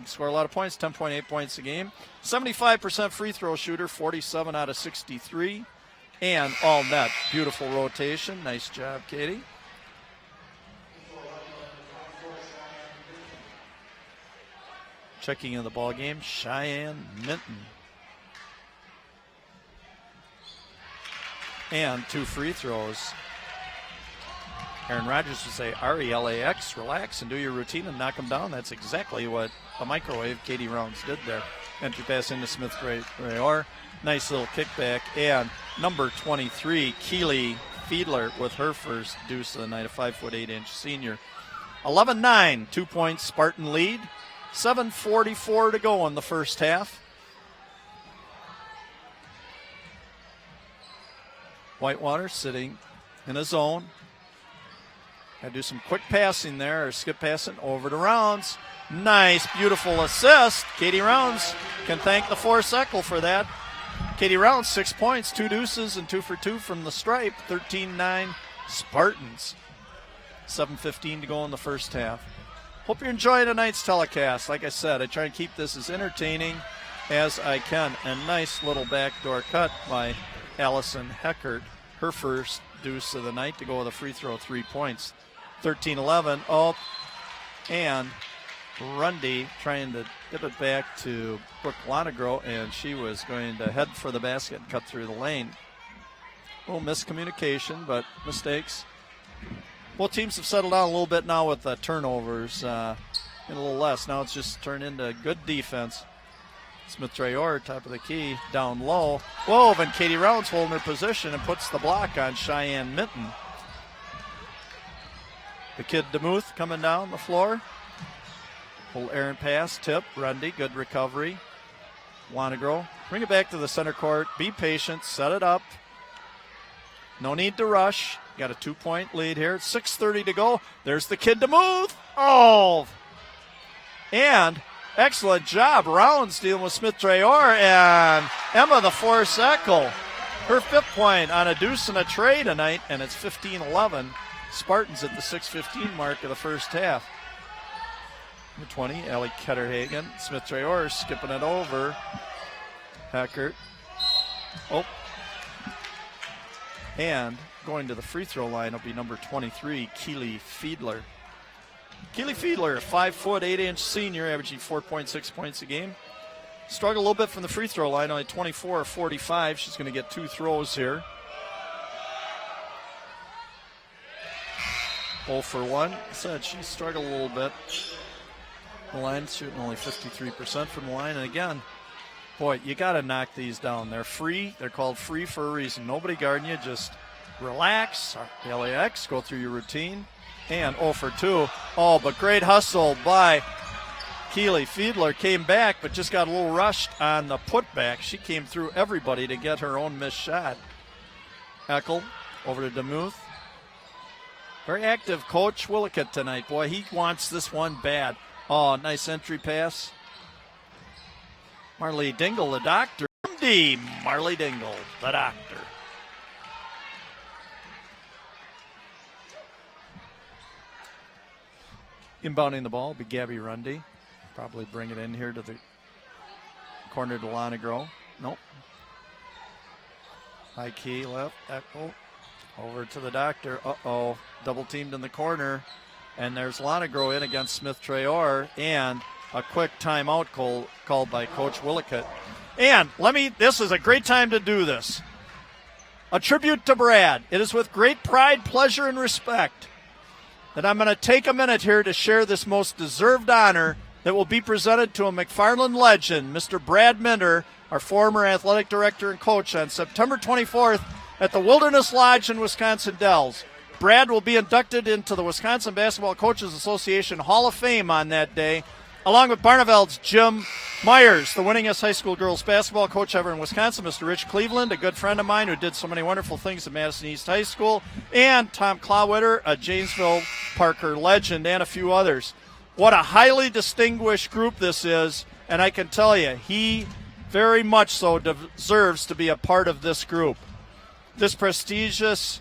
Score a lot of points, 10.8 points a game. 75% free throw shooter, 47 out of 63. And all net. Beautiful rotation. Nice job, Katie. Checking in the ball game, Cheyenne Minton. And 2 free throws. Aaron Rodgers would say, RELAX, relax and do your routine and knock them down. That's exactly what a microwave Katie Rounds did there. Entry pass into Smith Traore. Nice little kickback. And number 23, Keely Fiedler with her first deuce of the night, a 5'8" senior. 11-9, 2 points Spartan lead. 7:44 to go in the first half. Whitewater sitting in a zone. Got to do some quick passing there, or skip passing over to Rounds. Nice, beautiful assist. Katie Rounds can thank the Force Eckel for that. Katie Rounds, 6 points, 2 deuces, and 2 for 2 from the stripe. 13-9 Spartans. 7:15 to go in the first half. Hope you're enjoying tonight's telecast. Like I said, I try and keep this as entertaining as I can. And nice little backdoor cut by Allison Heckert, her first deuce of the night to go with a free throw, 3 points. 13-11. Oh, and Rundy trying to dip it back to Brooke Lonegro, and she was going to head for the basket and cut through the lane. A little miscommunication, but mistakes. Both teams have settled down a little bit now with turnovers, and a little less. Now it's just turned into good defense. Smith Traore, top of the key, down low. Whoa, and Katie Rounds holding her position and puts the block on Cheyenne Minton. The kid DeMuth coming down the floor. Little errant pass, tip, Rundy, good recovery. Lonegro, bring it back to the center court. Be patient, set it up. No need to rush. Got a 2-point lead here. 6:30 to go. There's the kid DeMuth. Oh! And excellent job. Rounds dealing with Smith Traore, and Emma the Force Eckel. Her 5th point on a deuce and a tray tonight, and it's 15-11. Spartans at the 6:15 mark of the first half. Number 20, Allie Ketterhagen. Smith Traore skipping it over. Heckert. Oh. And going to the free throw line will be number 23, Keely Fiedler. Keely Fiedler, 5 foot, 8-inch senior, averaging 4.6 points a game. Struggled a little bit from the free throw line, only 24 or 45. She's going to get 2 throws here. 0 for 1. Said she struggled a little bit. The line shooting only 53% from the line. And again, boy, you got to knock these down. They're free. They're called free for a reason. Nobody guarding you. Just relax. LAX, go through your routine. And 0 for 2. Oh, but great hustle by Keely Fiedler. Came back, but just got a little rushed on the putback. She came through everybody to get her own missed shot. Eckel over to DeMuth. Very active Coach Willickett tonight. Boy, he wants this one bad. Oh, nice entry pass. Marley Dingle, the doctor. MD, Marley Dingle, the doctor. Inbounding the ball will be Gabby Rundy. Probably bring it in here to the corner to Lonegro. Nope. High key left. Echo. Over to the doctor. Uh-oh. Double teamed in the corner. And there's Lonegro in against Smith Traore. And a quick timeout called by Coach Willickett. And this is a great time to do this. A tribute to Brad. It is with great pride, pleasure, and respect that I'm going to take a minute here to share this most deserved honor that will be presented to a McFarland legend, Mr. Brad Minter, our former athletic director and coach, on September 24th at the Wilderness Lodge in Wisconsin Dells. Brad will be inducted into the Wisconsin Basketball Coaches Association Hall of Fame on that day, along with Barneveld's Jim Myers, the winningest high school girls basketball coach ever in Wisconsin, Mr. Rich Cleveland, a good friend of mine who did so many wonderful things at Madison East High School, and Tom Clawwitter, a Janesville Parker legend, and a few others. What a highly distinguished group this is, and I can tell you, he very much so deserves to be a part of this group. This prestigious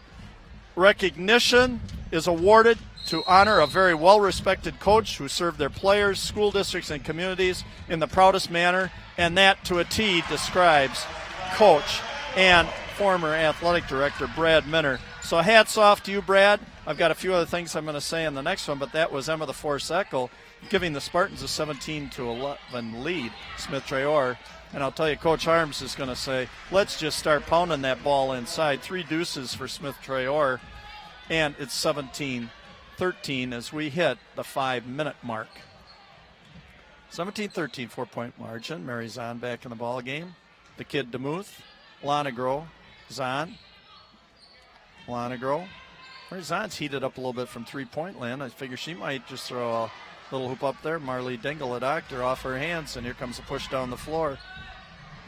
recognition is awarded to honor a very well-respected coach who served their players, school districts, and communities in the proudest manner, and that to a T describes Coach and former athletic director Brad Minter. So hats off to you, Brad. I've got a few other things I'm going to say in the next one, but that was Emma the Force Eckel giving the Spartans a 17-11 lead, Smith Traore. And I'll tell you, Coach Harms is going to say, let's just start pounding that ball inside. 3 deuces for Smith Traore, and it's 17-13 as we hit the 5-minute mark. 17-13, 4-point margin. Mary Zahn back in the ball game. The kid DeMuth, Lonegro, Zahn, Lonegro. Mary Zahn's heated up a little bit from 3-point land. I figure she might just throw a little hoop up there. Marley Dingle, a doctor, off her hands, and here comes a push down the floor.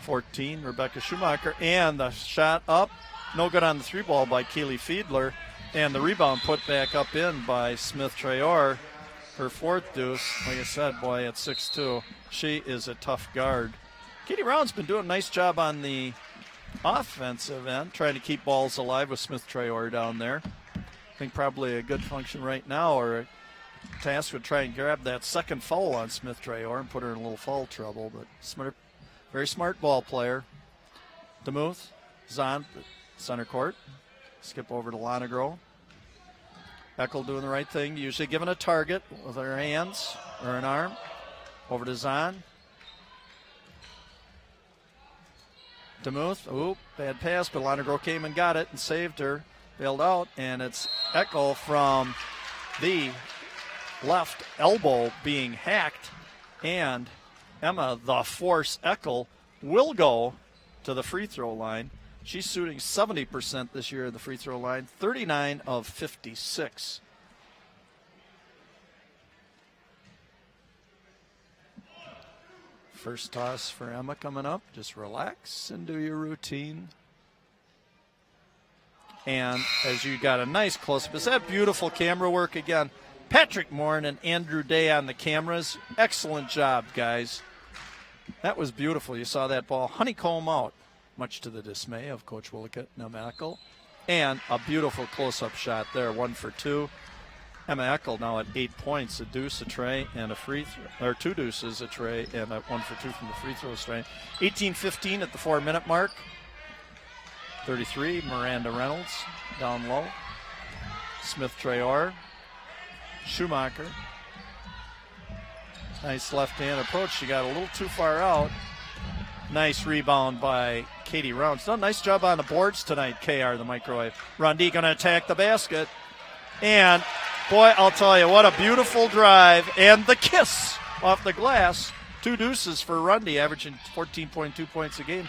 14, Rebecca Schumacher, and the shot up. No good on the 3-ball by Keely Fiedler, and the rebound put back up in by Smith Traore. Her 4th deuce, like I said, boy, at 6'2", she is a tough guard. Katie Round's been doing a nice job on the offensive end, trying to keep balls alive with Smith Traore down there. I think probably a good function right now, or a task would try and grab that second foul on Smith Traore and put her in a little foul trouble, but Smith Very smart ball player. DeMuth, Zahn, center court. Skip over to Lonegro. Eckel doing the right thing, usually given a target with her hands or an arm. Over to Zahn. DeMuth, bad pass, but Lonegro came and got it and saved her. Bailed out, and it's Eckel from the left elbow being hacked, and Emma, the Force Eckel, will go to the free throw line. She's shooting 70% this year at the free throw line, 39 of 56. First toss for Emma coming up. Just relax and do your routine. And as you got a nice close-up, is that beautiful camera work again? Patrick Morin and Andrew Day on the cameras. Excellent job, guys. That was beautiful. You saw that ball honeycomb out, much to the dismay of Coach Willicott and Emma Eckel. And a beautiful close-up shot there, 1 for 2. Emma Eckel now at 8 points, a deuce, a tray, and a free throw, or 2 deuces, a tray, and a 1 for 2 from the free throw straight. 18-15 at the 4-minute mark. 33, Miranda Reynolds down low. Smith Traore. Schumacher. Nice left-hand approach. She got a little too far out. Nice rebound by Katie Rounds. Done a nice job on the boards tonight, KR, the microwave. Rundy going to attack the basket. And, boy, I'll tell you, what a beautiful drive. And the kiss off the glass. 2 deuces for Rundy, averaging 14.2 points a game.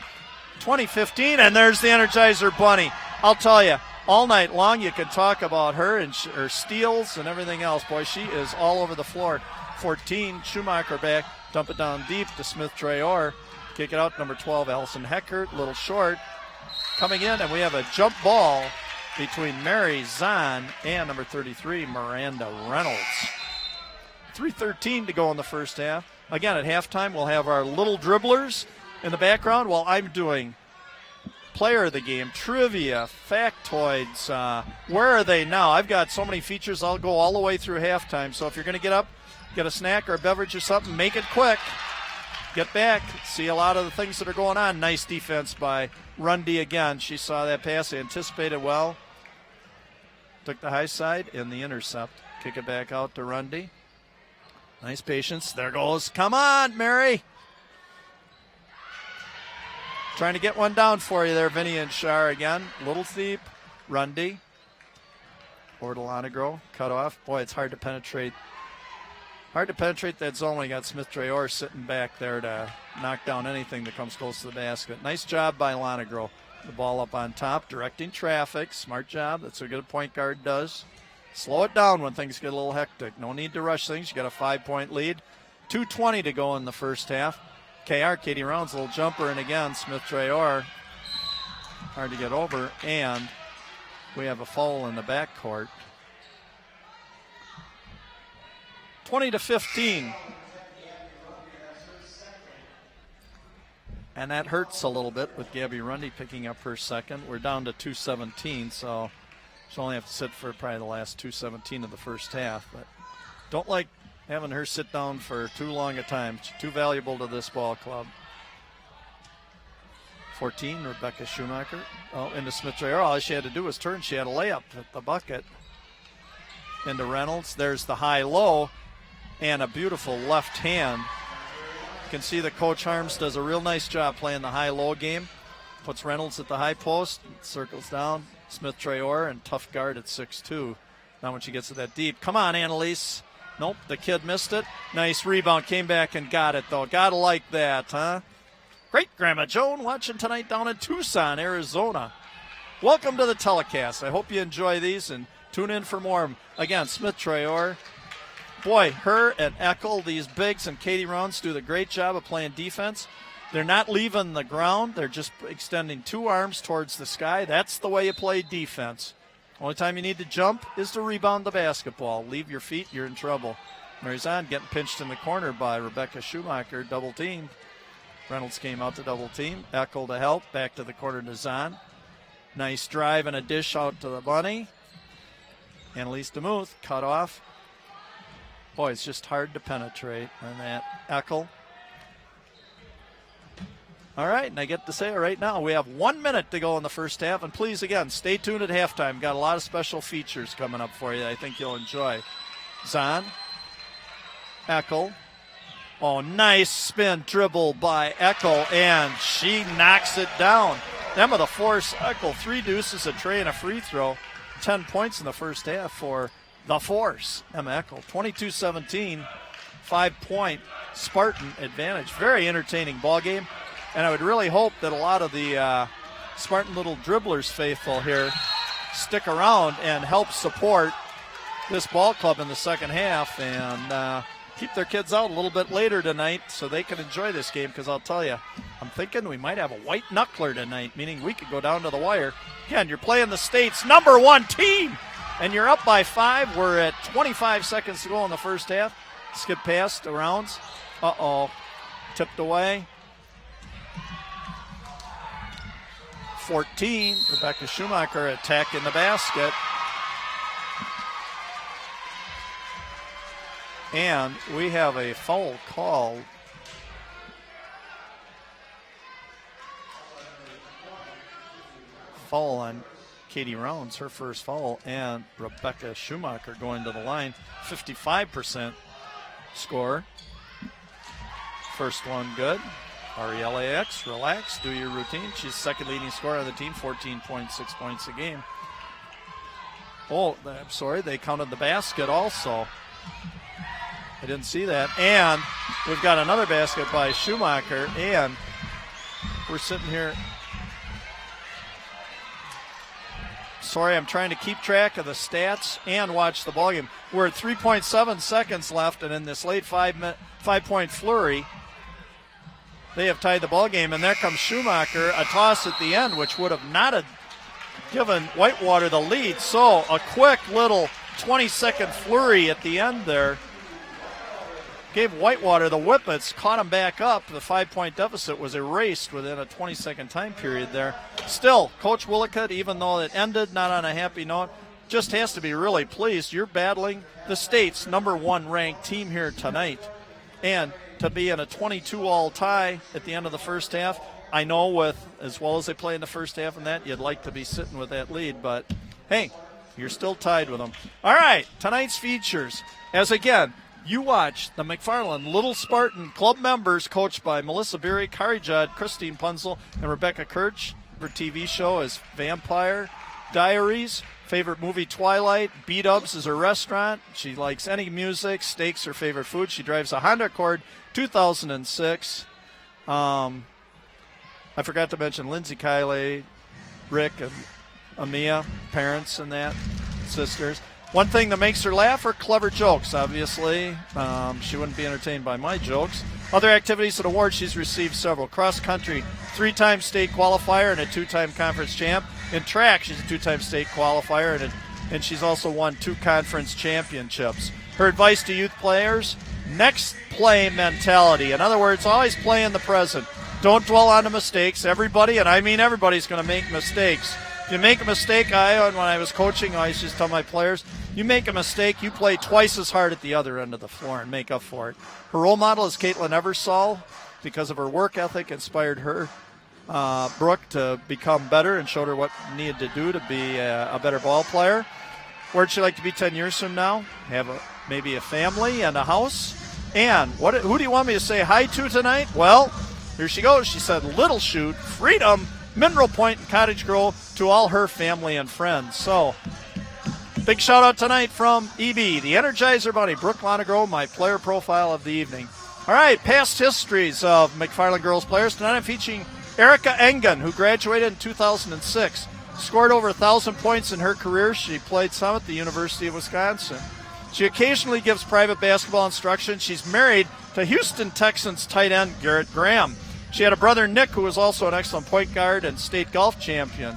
2015, and there's the Energizer Bunny. I'll tell you, all night long you can talk about her and her steals and everything else. Boy, she is all over the floor. 14, Schumacher back, dump it down deep to Smith Traore. Kick it out, number 12, Allison Heckert, a little short. Coming in, and we have a jump ball between Mary Zahn and number 33, Miranda Reynolds. 3:13 to go in the first half. Again, at halftime, we'll have our little dribblers in the background while I'm doing player of the game, trivia, factoids, where are they now? I've got so many features, I'll go all the way through halftime. So if you're going to get up, get a snack or a beverage or something, make it quick. Get back, see a lot of the things that are going on. Nice defense by Rundy again. She saw that pass, anticipated well. Took the high side and the intercept. Kick it back out to Rundy. Nice patience. There goes. Come on, Mary. Trying to get one down for you there, Vinny and Shar again. Little deep. Rundy. Over to Lonegro. Cut off. Boy, it's hard to penetrate. Hard to penetrate that zone when you got Smith Traore sitting back there to knock down anything that comes close to the basket. Nice job by Lonegro. The ball up on top, directing traffic. Smart job. That's what a good point guard does. Slow it down when things get a little hectic. No need to rush things. You got a 5-point lead. 2:20 to go in the first half. KR, Katie Rounds, a little jumper, and again, Smith Traore. Hard to get over, and we have a foul in the backcourt. 20-15. And that hurts a little bit with Gabby Rundy picking up her second. We're down to 2:17, so she'll only have to sit for probably the last 2:17 of the first half. But don't like having her sit down for too long a time. She's too valuable to this ball club. 14, Rebecca Schumacher. Into Smith Traore. All she had to do was turn. She had a layup at the bucket. Into Reynolds. There's the high-low. And a beautiful left hand. You can see that Coach Harms does a real nice job playing the high-low game. Puts Reynolds at the high post, circles down. Smith Traore, and tough guard at 6'2". Now when she gets to that deep. Come on, Annalise. Nope, the kid missed it. Nice rebound, came back and got it, though. Gotta like that, huh? Great Grandma Joan watching tonight down in Tucson, Arizona. Welcome to the telecast. I hope you enjoy these and tune in for more. Again, Smith Traore. Boy, her and Eckel, these bigs, and Katie Rounds do the great job of playing defense. They're not leaving the ground. They're just extending 2 arms towards the sky. That's the way you play defense. Only time you need to jump is to rebound the basketball. Leave your feet, you're in trouble. Marizan getting pinched in the corner by Rebecca Schumacher, double teamed. Reynolds came out to double team. Eckel to help, back to the corner to Zahn. Nice drive and a dish out to the bunny. Annalise DeMuth cut off. Boy, it's just hard to penetrate. And that Eckel. All right, and I get to say it right now. We have 1 minute to go in the first half, and please, again, stay tuned at halftime. Got a lot of special features coming up for you I think you'll enjoy. Zahn, Eckel. Oh, nice spin dribble by Eckel, and she knocks it down. Emma the Force, Eckel, 3 deuces, a tray, and a free throw. 10 points in the first half for the Force. Emma Eckel, 22-17, 5-point Spartan advantage. Very entertaining ball game. And I would really hope that a lot of the Spartan Little Dribblers faithful here stick around and help support this ball club in the second half and keep their kids out a little bit later tonight so they can enjoy this game, because I'll tell you, I'm thinking we might have a white knuckler tonight, meaning we could go down to the wire. Again, you're playing the state's #1 team, and you're up by 5. We're at 25 seconds to go in the first half. Skip past the rounds. Uh-oh. Tipped away. 14, Rebecca Schumacher attacking the basket. And we have a foul call. Foul on Katie Rounds, her first foul, and Rebecca Schumacher going to the line. 55% score. First one good. RELAX, relax, do your routine. She's second leading scorer on the team, 14.6 points a game. Oh, I'm sorry, they counted the basket also. I didn't see that. And we've got another basket by Schumacher, and we're sitting here. Sorry, I'm trying to keep track of the stats and watch the ballgame. We're at 3.7 seconds left, and in this late 5-point flurry, they have tied the ball game, and there comes Schumacher, a toss at the end, which would have not have given Whitewater the lead. So a quick little 20-second flurry at the end there gave Whitewater the whippets, caught them back up. The 5-point deficit was erased within a 20-second time period there. Still, Coach Willicott, even though it ended not on a happy note, just has to be really pleased. You're battling the state's #1 ranked team here tonight. And to be in a 22-all tie at the end of the first half, I know with as well as they play in the first half and that, you'd like to be sitting with that lead, but hey, you're still tied with them. All right, tonight's features. As again, you watch the McFarland Little Spartan Club members coached by Melissa Beery, Kari Judd, Christine Punzel, and Rebecca Kirch. Her TV show is Vampire Diaries. Favorite movie, Twilight. B-Dubs is her restaurant. She likes any music. Steaks her favorite food. She drives a Honda Accord 2006. I forgot to mention Lindsay, Kylie, Rick, and Amia, parents and that, sisters. One thing that makes her laugh are clever jokes, obviously. She wouldn't be entertained by my jokes. Other activities and awards, she's received several. Cross country, 3-time state qualifier and a 2-time conference champ. In track, she's a 2-time state qualifier, and she's also won 2 conference championships. Her advice to youth players, next play mentality. In other words, always play in the present. Don't dwell on the mistakes. Everybody, and I mean everybody's going to make mistakes. If you make a mistake, when I was coaching, I used to tell my players, you make a mistake, you play twice as hard at the other end of the floor and make up for it. Her role model is Caitlin Eversole. Because of her work ethic, inspired her, Brooke, to become better and showed her what needed to do to be a better ball player. Where'd she like to be 10 years from now? Have maybe a family and a house? And who do you want me to say hi to tonight? Well, here she goes. She said, Little Chute, Freedom, Mineral Point, and Cottage Grove to all her family and friends. So, big shout out tonight from EB, the Energizer Bunny, Brooke Lonegro, my player profile of the evening. All right, past histories of McFarland girls players. Tonight I'm featuring Erica Engen, who graduated in 2006. Scored over 1,000 points in her career. She played some at the University of Wisconsin. She occasionally gives private basketball instruction. She's married to Houston Texans tight end Garrett Graham. She had a brother, Nick, who was also an excellent point guard and state golf champion.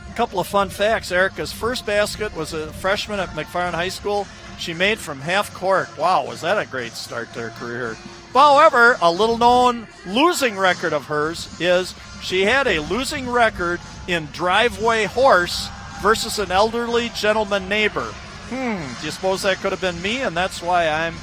A couple of fun facts. Erica's first basket was a freshman at McFarland High School. She made from half court. Wow, was that a great start to her career. However, a little-known losing record of hers is she had a losing record in driveway horse versus an elderly gentleman neighbor. Do you suppose that could have been me? And that's why I'm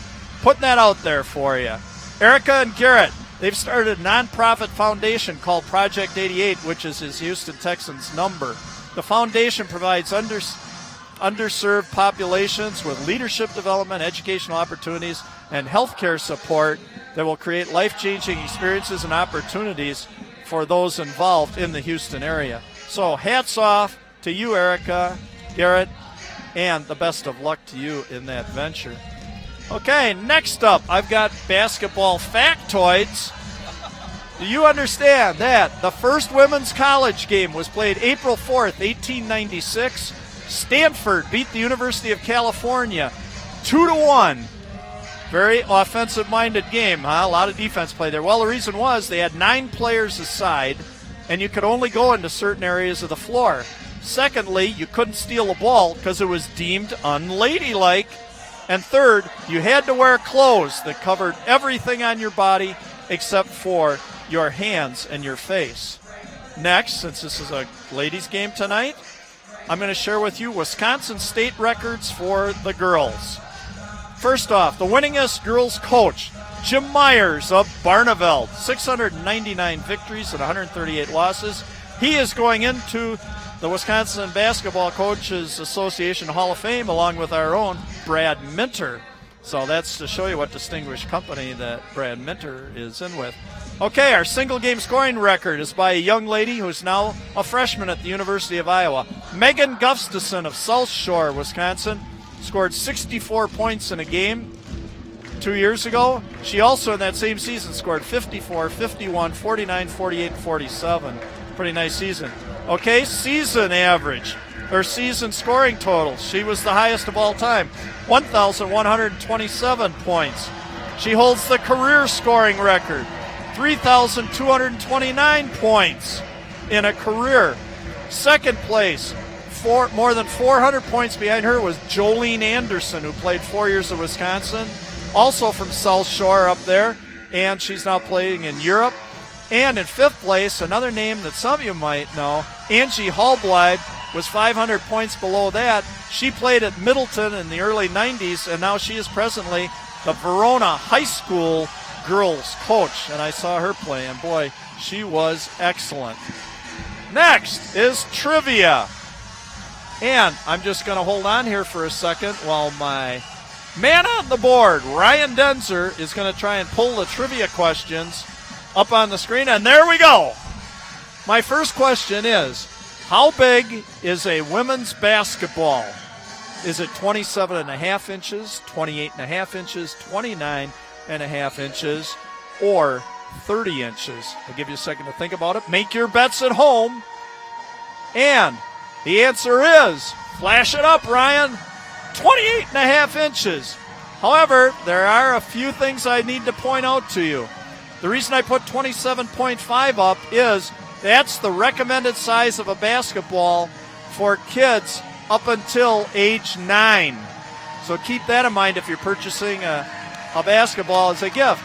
putting that out there for you. Erica and Garrett, They've started a nonprofit foundation called Project 88, which is his Houston Texans number. The foundation provides underserved populations with leadership development, educational opportunities, and healthcare support that will create life-changing experiences and opportunities for those involved in the Houston area. So hats off to you, Erica, Garrett, and the best of luck to you in that venture. Okay, next up, I've got basketball factoids. Do you understand that the first women's college game was played April 4th, 1896? Stanford beat the University of California 2-1. Very offensive-minded game, huh? A lot of defense play there. Well, the reason was they had 9 players aside, and you could only go into certain areas of the floor. Secondly, you couldn't steal a ball because it was deemed unladylike. And third, you had to wear clothes that covered everything on your body except for your hands and your face. Next, since this is a ladies' game tonight, I'm going to share with you Wisconsin state records for the girls. First off, the winningest girls coach, Jim Myers of Barneveld, 699 victories and 138 losses. He is going into the Wisconsin Basketball Coaches Association Hall of Fame along with our own Brad Minter. So that's to show you what distinguished company that Brad Minter is in with. Okay, our single game scoring record is by a young lady who's now a freshman at the University of Iowa. Megan Gustafson of South Shore, Wisconsin, scored 64 points in a game 2 years ago. She also in that same season scored 54, 51, 49, 48, 47. Pretty nice season. Okay, season average, or season scoring total. She was the highest of all time, 1,127 points. She holds the career scoring record, 3,229 points in a career. Second place, more than 400 points behind her was Jolene Anderson, who played 4 years at Wisconsin, also from South Shore up there, and she's now playing in Europe. And in fifth place, another name that some of you might know, Angie Hallblide, was 500 points below that. She played at Middleton in the early 90s, and now she is presently the Verona High School girls coach. And I saw her play, and boy, she was excellent. Next is trivia. And I'm just going to hold on here for a second while my man on the board, Ryan Denzer, is going to try and pull the trivia questions up on the screen, and there we go. My first question is, how big is a women's basketball? Is it 27.5 inches, 28.5 inches, 29.5 inches, or 30 inches? I'll give you a second to think about it. Make your bets at home. And the answer is, flash it up, Ryan, 28.5 inches. However, there are a few things I need to point out to you. The reason I put 27.5 up is that's the recommended size of a basketball for kids up until age 9. So keep that in mind if you're purchasing a basketball as a gift.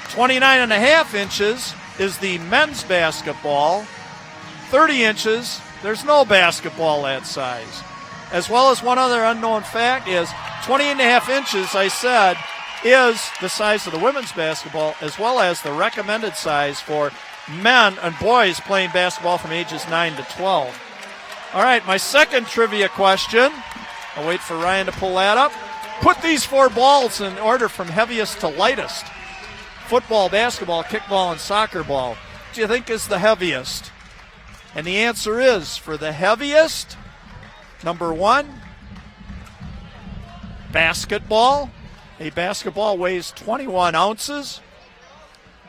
29.5 inches is the men's basketball. 30 inches, there's no basketball that size. As well as one other unknown fact is 28.5 inches, I said, is the size of the women's basketball, as well as the recommended size for men and boys playing basketball from ages 9 to 12. All right, my second trivia question. I'll wait for Ryan to pull that up. Put these 4 balls in order from heaviest to lightest. Football, basketball, kickball, and soccer ball. What do you think is the heaviest? And the answer is, for the heaviest, number 1, basketball. A basketball weighs 21 ounces.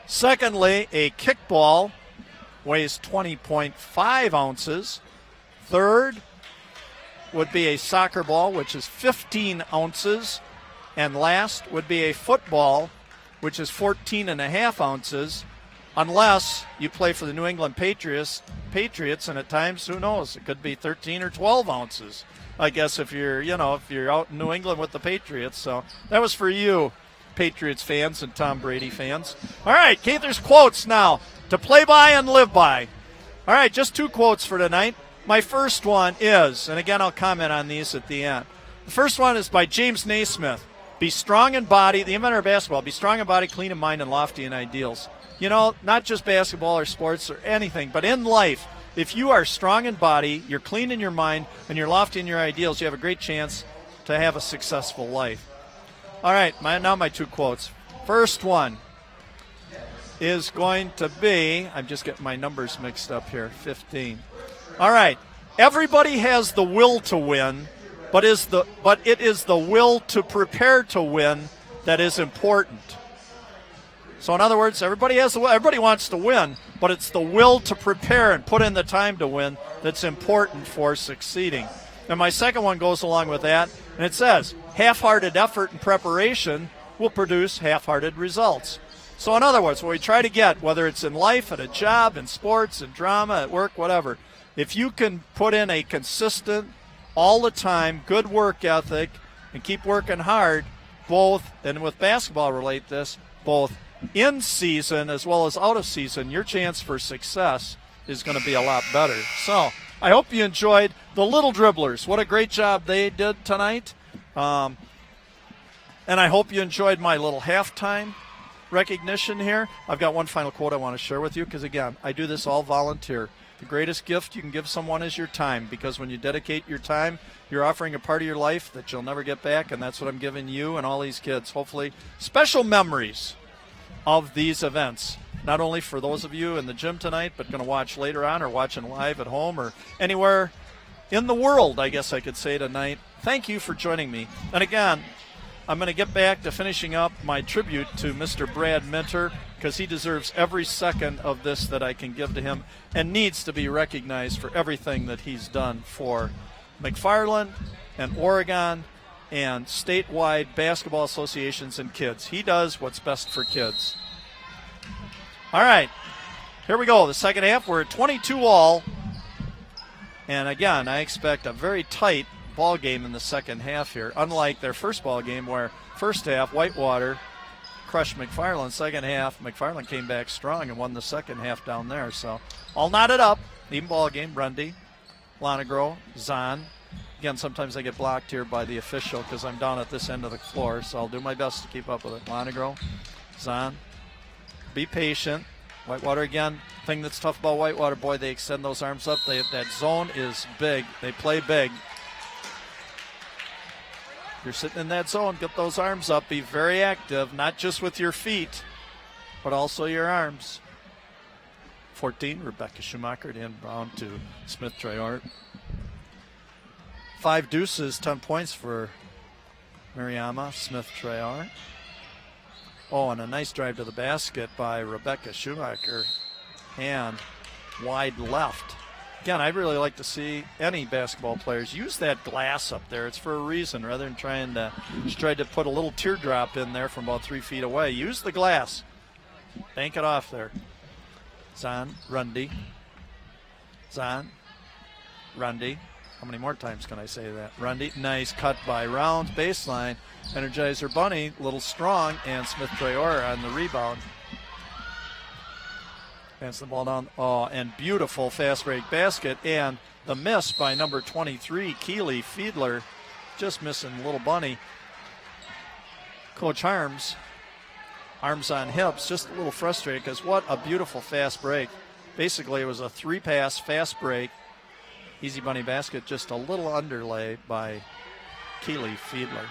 Secondly, a kickball weighs 20.5 ounces. Third would be a soccer ball, which is 15 ounces. And last would be a football, which is 14.5 ounces, unless you play for the New England Patriots, and at times, who knows, it could be 13 or 12 ounces. I guess if you're out in New England with the Patriots. So that was for you, Patriots fans and Tom Brady fans. All right, Cather's quotes now to play by and live by. All right, just 2 quotes for tonight. My first one is, and again I'll comment on these at the end. The first one is by James Naismith. Be strong in body, the inventor of basketball, be strong in body, clean in mind, and lofty in ideals. You know, not just basketball or sports or anything, but in life, if you are strong in body, you're clean in your mind, and you're lofty in your ideals, you have a great chance to have a successful life. All right, now my 2 quotes. First one is going to be, I'm just getting my numbers mixed up here, 15. All right, everybody has the will to win, but it is the will to prepare to win that is important. So in other words, everybody wants to win, but it's the will to prepare and put in the time to win that's important for succeeding. And my second one goes along with that, and it says, half-hearted effort and preparation will produce half-hearted results. So in other words, what we try to get, whether it's in life, at a job, in sports, in drama, at work, whatever, if you can put in a consistent, all the time, good work ethic and keep working hard, both, and with basketball relate this, both in season as well as out of season, your chance for success is going to be a lot better. So I hope you enjoyed the Little Dribblers. What a great job they did tonight. And I hope you enjoyed my little halftime recognition here. I've got one final quote I want to share with you because, again, I do this all volunteer. The greatest gift you can give someone is your time, because when you dedicate your time, you're offering a part of your life that you'll never get back, and that's what I'm giving you and all these kids. Hopefully, special memories of these events, not only for those of you in the gym tonight, but going to watch later on or watching live at home or anywhere in the world, I guess I could say tonight. Thank you for joining me. And again, I'm going to get back to finishing up my tribute to Mr. Brad Minter, because he deserves every second of this that I can give to him and needs to be recognized for everything that he's done for McFarland and Oregon and statewide basketball associations and kids. He does what's best for kids. All right, here we go. The second half, we're at 22 all. And again, I expect a very tight ball game in the second half here, unlike their first ball game where first half Whitewater crushed McFarland. Second half, McFarland came back strong and won the second half down there. So all knotted up, even ball game. Grundy, Lonegro, Zahn. Again, sometimes I get blocked here by the official because I'm down at this end of the floor, so I'll do my best to keep up with it. Lonegro, Zahn. Be patient. Whitewater again. Thing that's tough about Whitewater, boy, they extend those arms up. That zone is big. They play big. You're sitting in that zone, get those arms up, be very active, not just with your feet, but also your arms. 14, Rebecca Schumacher to inbound to Smith Treyort. 5 deuces, 10 points for Mariama Smith Treyort. Oh, and a nice drive to the basket by Rebecca Schumacher, and wide left. Again, I'd really like to see any basketball players use that glass up there. It's for a reason, rather than trying to put a little teardrop in there from about 3 feet away. Use the glass. Bank it off there. Zahn, Rundy. Zahn, Rundy. How many more times can I say that? Rundy, nice cut by Rounds, baseline. Energizer Bunny, a little strong, and Smith Treyort on the rebound. Pants the ball down. Oh, and beautiful fast break basket. And the miss by number 23, Keely Fiedler. Just missing Little Bunny. Coach Harms, arms on hips, just a little frustrated because what a beautiful fast break. Basically, it was a 3-pass fast break. Easy Bunny basket, just a little underlay by Keely Fiedler.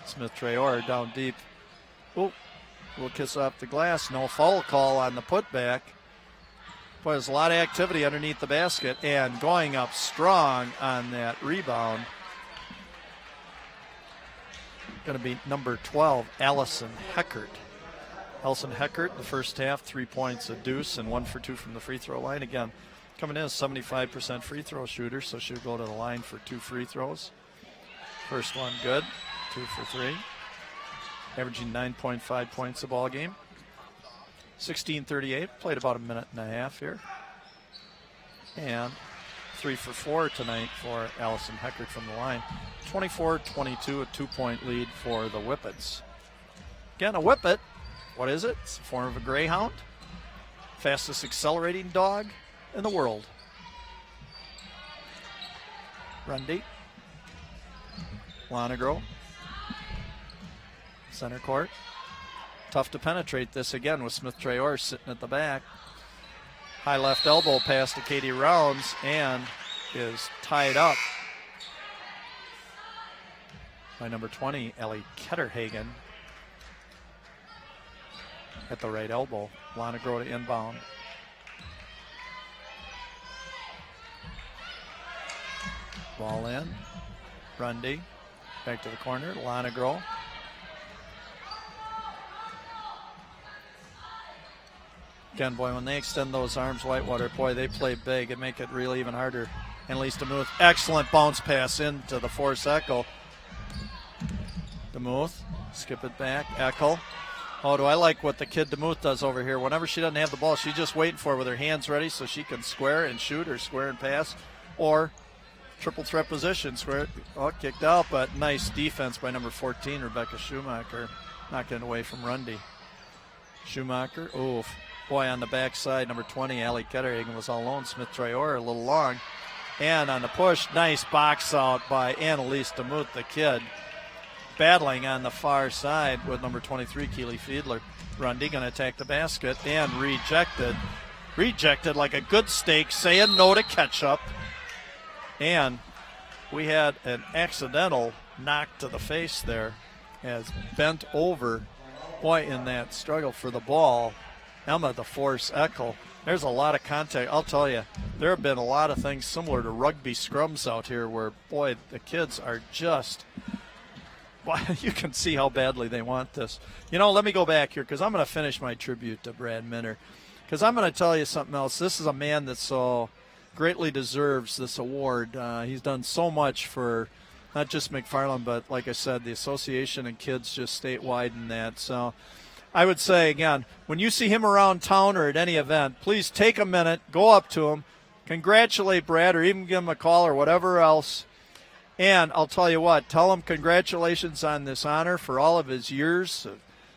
Smith Treyort down deep. Oh. Will kiss off the glass. No foul call on the putback. Boy, there's a lot of activity underneath the basket, and going up strong on that rebound. Going to be number 12, Allison Heckert. Allison Heckert, the first half, 3 points, a deuce, and 1 for 2 from the free throw line. Again, coming in as 75% free throw shooter, so she'll go to the line for 2 free throws. First one good, 2 for 3. Averaging 9.5 points a ball game. 16:38, played about a minute and a half here. And 3 for 4 tonight for Allison Heckert from the line. 24-22, a 2-point lead for the Whippets. Again, a Whippet, what is it? It's the form of a greyhound. Fastest accelerating dog in the world. Rundy. Lonegro. Center court. Tough to penetrate this again with Smith Traore sitting at the back. High left elbow pass to Katie Rounds and is tied up by number 20, Ellie Ketterhagen, at the right elbow. Lonegro to inbound. Ball in. Rundy back to the corner. Lonegro. Again, boy, when they extend those arms, Whitewater, boy, they play big and make it really even harder. And Lise DeMuth, excellent bounce pass into the force Eckel. DeMuth, skip it back. Eckel. Oh, do I like what the kid DeMuth does over here. Whenever she doesn't have the ball, she's just waiting for it with her hands ready so she can square and shoot or square and pass. Or triple threat position. Square. Oh, kicked out, but nice defense by number 14, Rebecca Schumacher. Knocking it away from Rundy. Schumacher, oof. Boy, on the backside, number 20, Allie Ketterhagen was all alone. Smith Traore a little long. And on the push, nice box out by Annalise DeMuth, the kid. Battling on the far side with number 23, Keely Fiedler. Rundy going to attack the basket and rejected. Rejected like a good steak, saying no to ketchup. And we had an accidental knock to the face there as bent over. Boy, in that struggle for the ball, Emma, the force Eckel. There's a lot of contact. I'll tell you, there have been a lot of things similar to rugby scrums out here where, boy, the kids are just, boy, you can see how badly they want this. You know, let me go back here because I'm going to finish my tribute to Brad Minner because I'm going to tell you something else. This is a man that so greatly deserves this award. He's done so much for not just McFarland, but like I said, the association and kids just statewide in that. So I would say, again, when you see him around town or at any event, please take a minute, go up to him, congratulate Brad or even give him a call or whatever else. And I'll tell you what, tell him congratulations on this honor for all of his years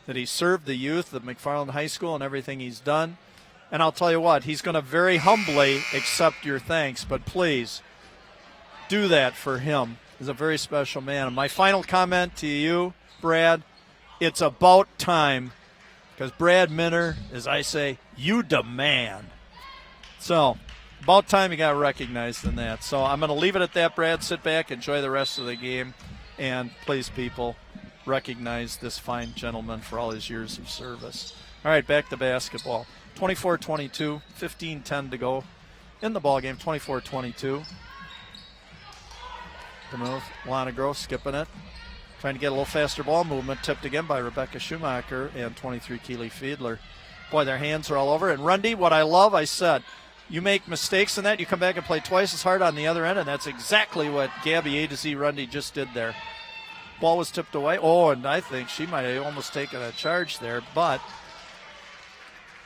that he served the youth of McFarland High School and everything he's done. And I'll tell you what, he's going to very humbly accept your thanks, but please do that for him. He's a very special man. And my final comment to you, Brad, it's about time. Because Brad Minner, as I say, you demand. So, about time you got recognized in that. So, I'm going to leave it at that, Brad. Sit back, enjoy the rest of the game. And please, people, recognize this fine gentleman for all his years of service. All right, back to basketball. 24-22, 15-10 to go in the ballgame, 24-22. DeMuth, Lonegro skipping it. Trying to get a little faster ball movement, tipped again by Rebecca Schumacher and 23 Keely Fiedler. Boy, their hands are all over. And Rundy, what I love, I said, you make mistakes in that, you come back and play twice as hard on the other end, and that's exactly what Gabby A to Z Rundy just did there. Ball was tipped away. Oh, and I think she might have almost taken a charge there, but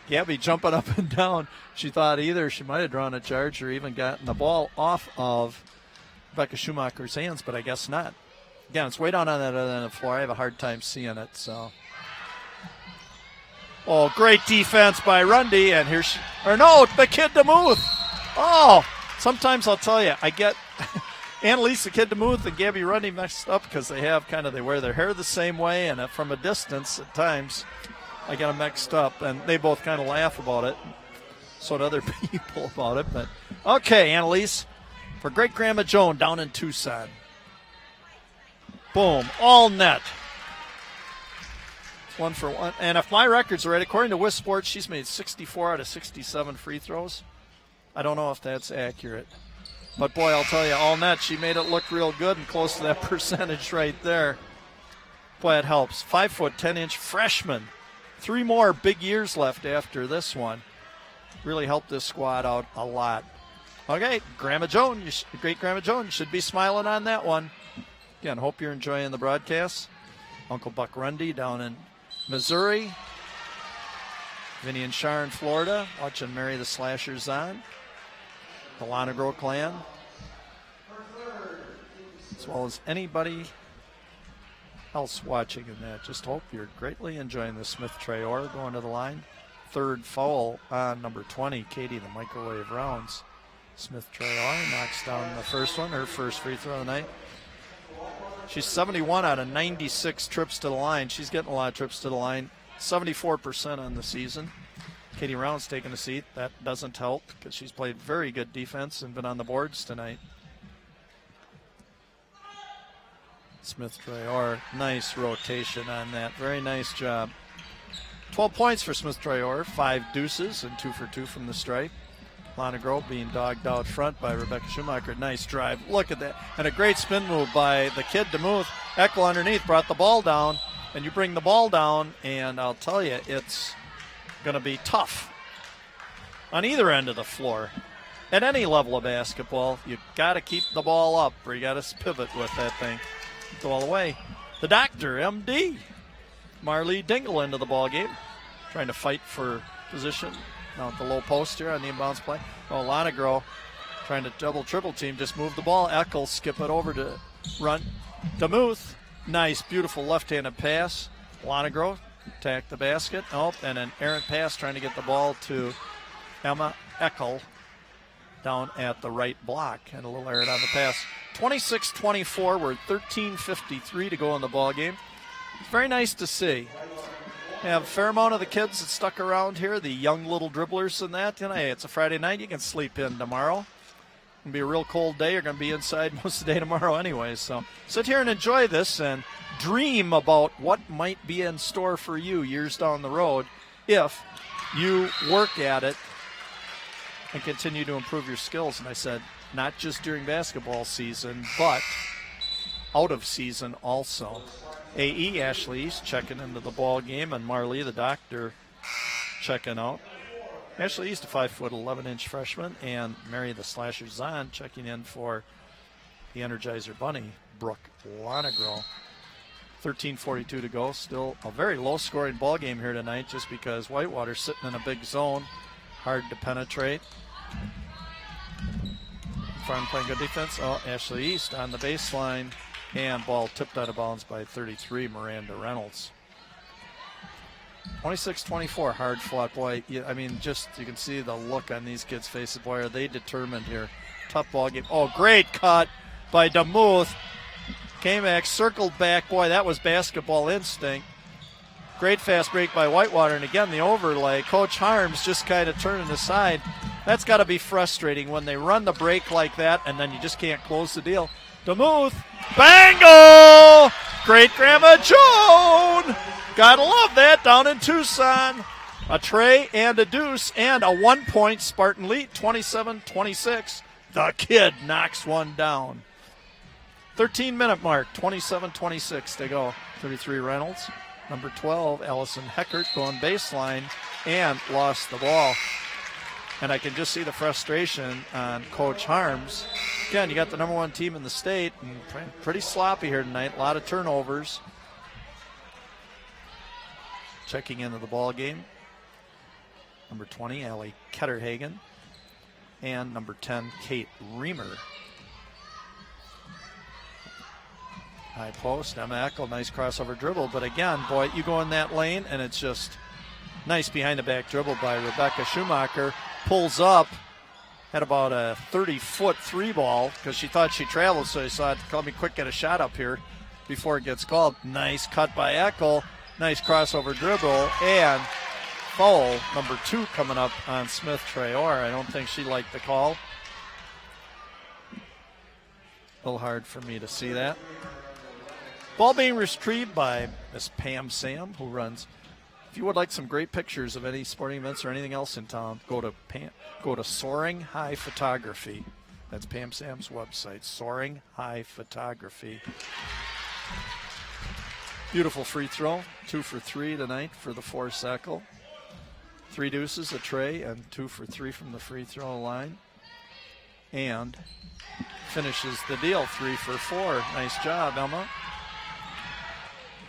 Gabby jumping up and down. She thought either she might have drawn a charge or even gotten the ball off of Rebecca Schumacher's hands, but I guess not. Again, it's way down on that other end of the floor. I have a hard time seeing it. So, oh, great defense by Rundy, and here she, or no, the kid DeMuth. Oh, sometimes I'll tell you, I get Annalise, the kid DeMuth, and Gabby Rundy mixed up because they wear their hair the same way, and from a distance at times, I get them mixed up, and they both kind of laugh about it. So do other people about it. But okay, Annalise, for Great Grandma Joan down in Tucson. Boom, all net. 1 for 1. And if my records are right, according to Wisp Sports, she's made 64 out of 67 free throws. I don't know if that's accurate. But, boy, I'll tell you, all net, she made it look real good and close to that percentage right there. Boy, it helps. 5 foot 10-inch freshman. 3 more big years left after this one. Really helped this squad out a lot. Okay, Grandma Joan, Great Grandma Joan, should be smiling on that one. Again, hope you're enjoying the broadcast. Uncle Buck Rundy down in Missouri. Vinny and Sharon, Florida, watching Mary the Slashers on. The Lonegro clan. As well as anybody else watching in that. Just hope you're greatly enjoying the Smith Traore going to the line. 3rd foul on number 20, Katie the Microwave Rounds. Smith Traore knocks down the first one, her first free throw of the night. She's 71 out of 96 trips to the line. She's getting a lot of trips to the line. 74% on the season. Katie Round's taking a seat. That doesn't help because she's played very good defense and been on the boards tonight. Smith Traore, nice rotation on that. Very nice job. 12 points for Smith Traore, 5 deuces and 2 for 2 from the stripe. Lana Grove being dogged out front by Rebecca Schumacher. Nice drive. Look at that. And a great spin move by the kid DeMuth. Eckel underneath brought the ball down. And you bring the ball down, and I'll tell you, it's going to be tough on either end of the floor. At any level of basketball, you got to keep the ball up, or you got to pivot with that thing. Go all the way. The doctor, MD, Marlee Dingle into the ball game, trying to fight for position. Now at the low post here on the inbounds play. Oh, Lana Grove trying to double, triple team, just move the ball. Eckel skip it over to run. DeMuth, nice, beautiful left-handed pass. Lana Grove attack the basket. Oh, and an errant pass trying to get the ball to Emma Eckel down at the right block. And a little errant on the pass. 26-24, we're 13:53 to go in the ball game. It's very nice to see. We have a fair amount of the kids that stuck around here, the young little dribblers and that. You know, hey, it's a Friday night. You can sleep in tomorrow. It's going to be a real cold day. You're going to be inside most of the day tomorrow anyway. So sit here and enjoy this and dream about what might be in store for you years down the road if you work at it and continue to improve your skills. And I said, not just during basketball season, but out of season also. AE Ashley East checking into the ball game, and Marlee, the doctor, checking out. Ashley East, a 5'11" freshman, and Mary the Slasher Zahn checking in for the Energizer Bunny, Brooke Lonegro. 13:42 to go. Still a very low-scoring ball game here tonight, just because Whitewater's sitting in a big zone, hard to penetrate. Farm playing good defense. Oh, Ashley East on the baseline. And ball tipped out of bounds by 33, Miranda Reynolds. 26-24, hard fought. Boy, I mean, just you can see the look on these kids' faces. Boy, are they determined here. Tough ball game. Oh, great cut by DeMuth. Came back, circled back. Boy, that was basketball instinct. Great fast break by Whitewater. And again, the overlay. Coach Harms just kind of turning aside. That's got to be frustrating when they run the break like that and then you just can't close the deal. DeMuth, bango! Great Grandma Joan! Gotta love that down in Tucson. A tray and a deuce and a 1-point Spartan lead, 27-26. The kid knocks one down. 13-minute mark, 27-26 to go. 33 Reynolds. Number 12, Allison Heckert going baseline and lost the ball. And I can just see the frustration on Coach Harms. Again, you got the number 1 team in the state, and pretty sloppy here tonight. A lot of turnovers. Checking into the ball game, number 20, Allie Ketterhagen, and number 10, Kate Reamer. High post, Emma Eckel, nice crossover dribble. But again, boy, you go in that lane, and it's just nice behind-the-back dribble by Rebecca Schumacher. Pulls up, had about a 30-foot three ball because she thought she traveled, so she thought, let me quick get a shot up here before it gets called. Nice cut by Eckel, nice crossover dribble, and foul number 2 coming up on Smith Traore. I don't think she liked the call. A little hard for me to see that. Ball being retrieved by Miss Pam Sam, who runs. If you would like some great pictures of any sporting events or anything else in town, go to Soaring High Photography. That's Pam Sam's website, Soaring High Photography. Beautiful free throw, 2 for 3 tonight for the Force Eckel. 3 deuces, a tray, and 2 for 3 from the free throw line. And finishes the deal, 3 for 4. Nice job, Emma.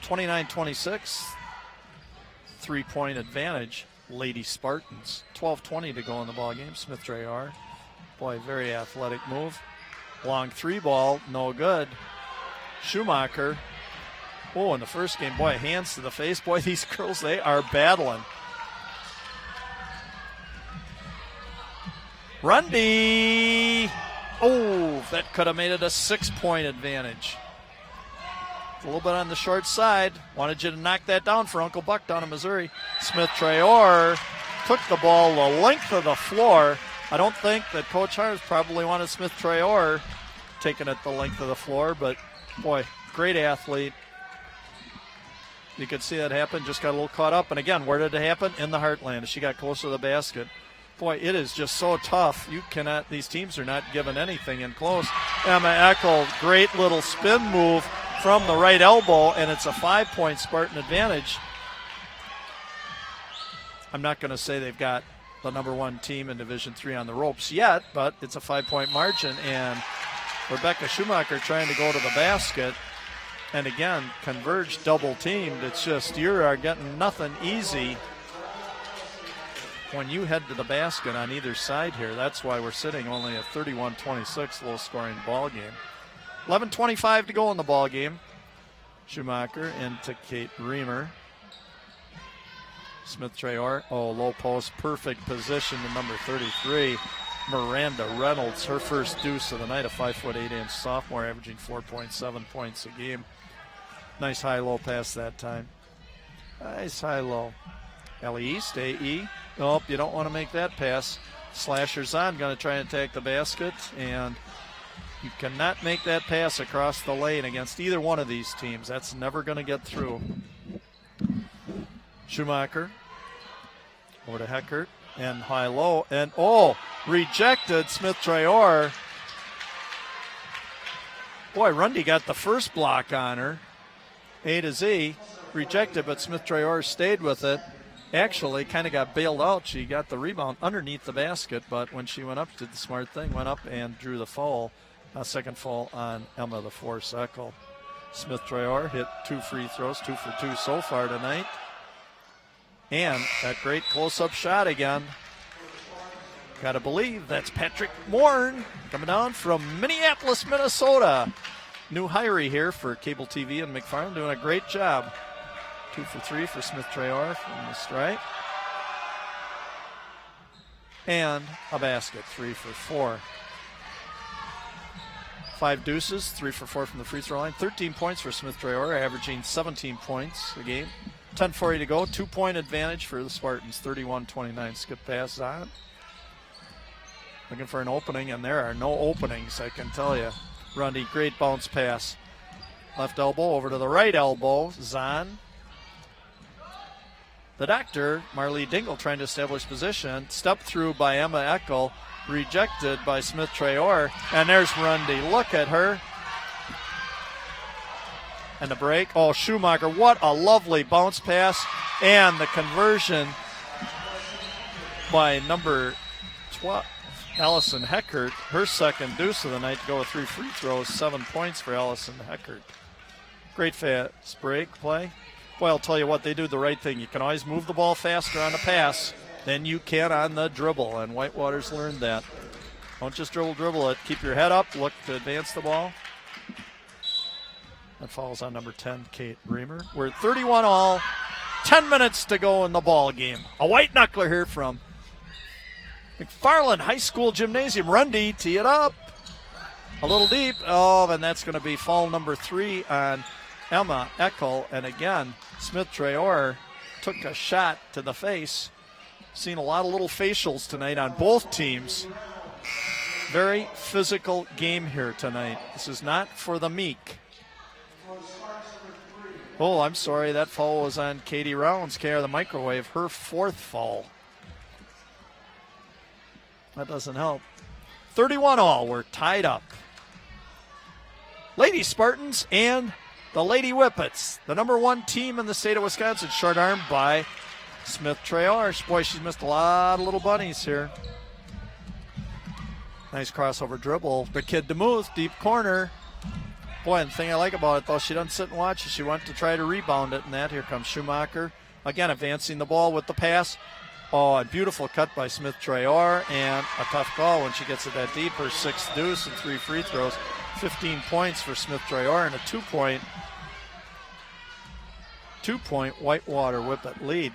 29-26. 3-point advantage, Lady Spartans. 12:20 to go in the ball game. Smith Traore, boy, very athletic move. Long 3 ball, no good. Schumacher. Oh, in the first game, boy, hands to the face. Boy, these girls, they are battling. Rundy. Oh, that could have made it a 6-point advantage. a little bit on the short side. Wanted you to knock that down for Uncle Buck down in Missouri. Smith Traore took the ball the length of the floor. I don't think that Coach Harms probably wanted Smith Traore taking it the length of the floor, but boy, great athlete. You could see that happen, just got a little caught up. And again, where did it happen? In the heartland as she got closer to the basket. Boy, it is just so tough. These teams are not giving anything in close. Emma Eckel, great little spin move from the right elbow, and it's a 5-point Spartan advantage. I'm not going to say they've got the number one team in Division III on the ropes yet, but it's a 5-point margin, and Rebecca Schumacher trying to go to the basket. And again, converged, double teamed. It's just, you are getting nothing easy when you head to the basket on either side here. That's why we're sitting only at 31-26, low scoring ball game. 11:25 to go in the ball game. Schumacher into Kate Reamer. Smith Traore, low post, perfect position to number 33. Miranda Reynolds, her first deuce of the night, a 5'8" sophomore, averaging 4.7 points a game. Nice high-low pass that time. Nice high-low. Ellie East, AE. Nope, you don't want to make that pass. Slasher's on, going to try and attack the basket, and you cannot make that pass across the lane against either one of these teams. That's never going to get through. Schumacher over to Heckert, and high-low, and rejected. Smith Traore. Boy, Rundy got the first block on her. A to Z, rejected, but Smith Traore stayed with it. Actually, kind of got bailed out. She got the rebound underneath the basket, but when she went up, did the smart thing, went up and drew the foul. Second foul on Emma the Force Eckel. Smith Traore hit 2 free throws, 2 for 2 so far tonight. And that great close-up shot again. Got to believe that's Patrick Morn coming down from Minneapolis, Minnesota. New hiree here for cable TV and McFarland, doing a great job. 2 for 3 for Smith Traore from the stripe. And a basket, 3 for 4. 5 deuces, 3 for 4 from the free throw line. 13 points for Smith Traore, averaging 17 points a game. 10:40 to go, 2-point advantage for the Spartans, 31-29. Skip pass on. Looking for an opening, and there are no openings, I can tell you. Rundy, great bounce pass. Left elbow over to the right elbow. Zahn. The doctor, Marlee Dingle, trying to establish position. Step through by Emma Eckel. Rejected by Smith Traore. And there's Rundy. Look at her. And the break. Schumacher, what a lovely bounce pass. And the conversion by number 12. Allison Heckert, her second deuce of the night, to go with 3 free throws, 7 points for Allison Heckert. Great fast break play. Boy, I'll tell you what, they do the right thing. You can always move the ball faster on a pass than you can on the dribble, and Whitewater's learned that. Don't just dribble it. Keep your head up, look to advance the ball. That falls on number 10, Kate Reamer. We're at 31 all, 10 minutes to go in the ball game. A white knuckler here from McFarland High School Gymnasium. Rundy, tee it up. A little deep. And that's going to be foul number 3 on Emma Eckel. And again, Smith Traore took a shot to the face. Seen a lot of little facials tonight on both teams. Very physical game here tonight. This is not for the meek. I'm sorry. That foul was on Katie Rounds, KR the Microwave, her 4th foul. That doesn't help. 31 all. We're tied up. Lady Spartans and the Lady Whippets, the number 1 team in the state of Wisconsin, short armed by Smith Traore. Boy, she's missed a lot of little bunnies here. Nice crossover dribble. The kid DeMuth, deep corner. Boy, and the thing I like about it, though, she doesn't sit and watch it. She went to try to rebound it, and that. Here comes Schumacher. Again, advancing the ball with the pass. A beautiful cut by Smith Traore, and a tough call when she gets it that deep. Her 6th deuce and 3 free throws. 15 points for Smith Traore, and a 2-point Whitewater Whippet lead.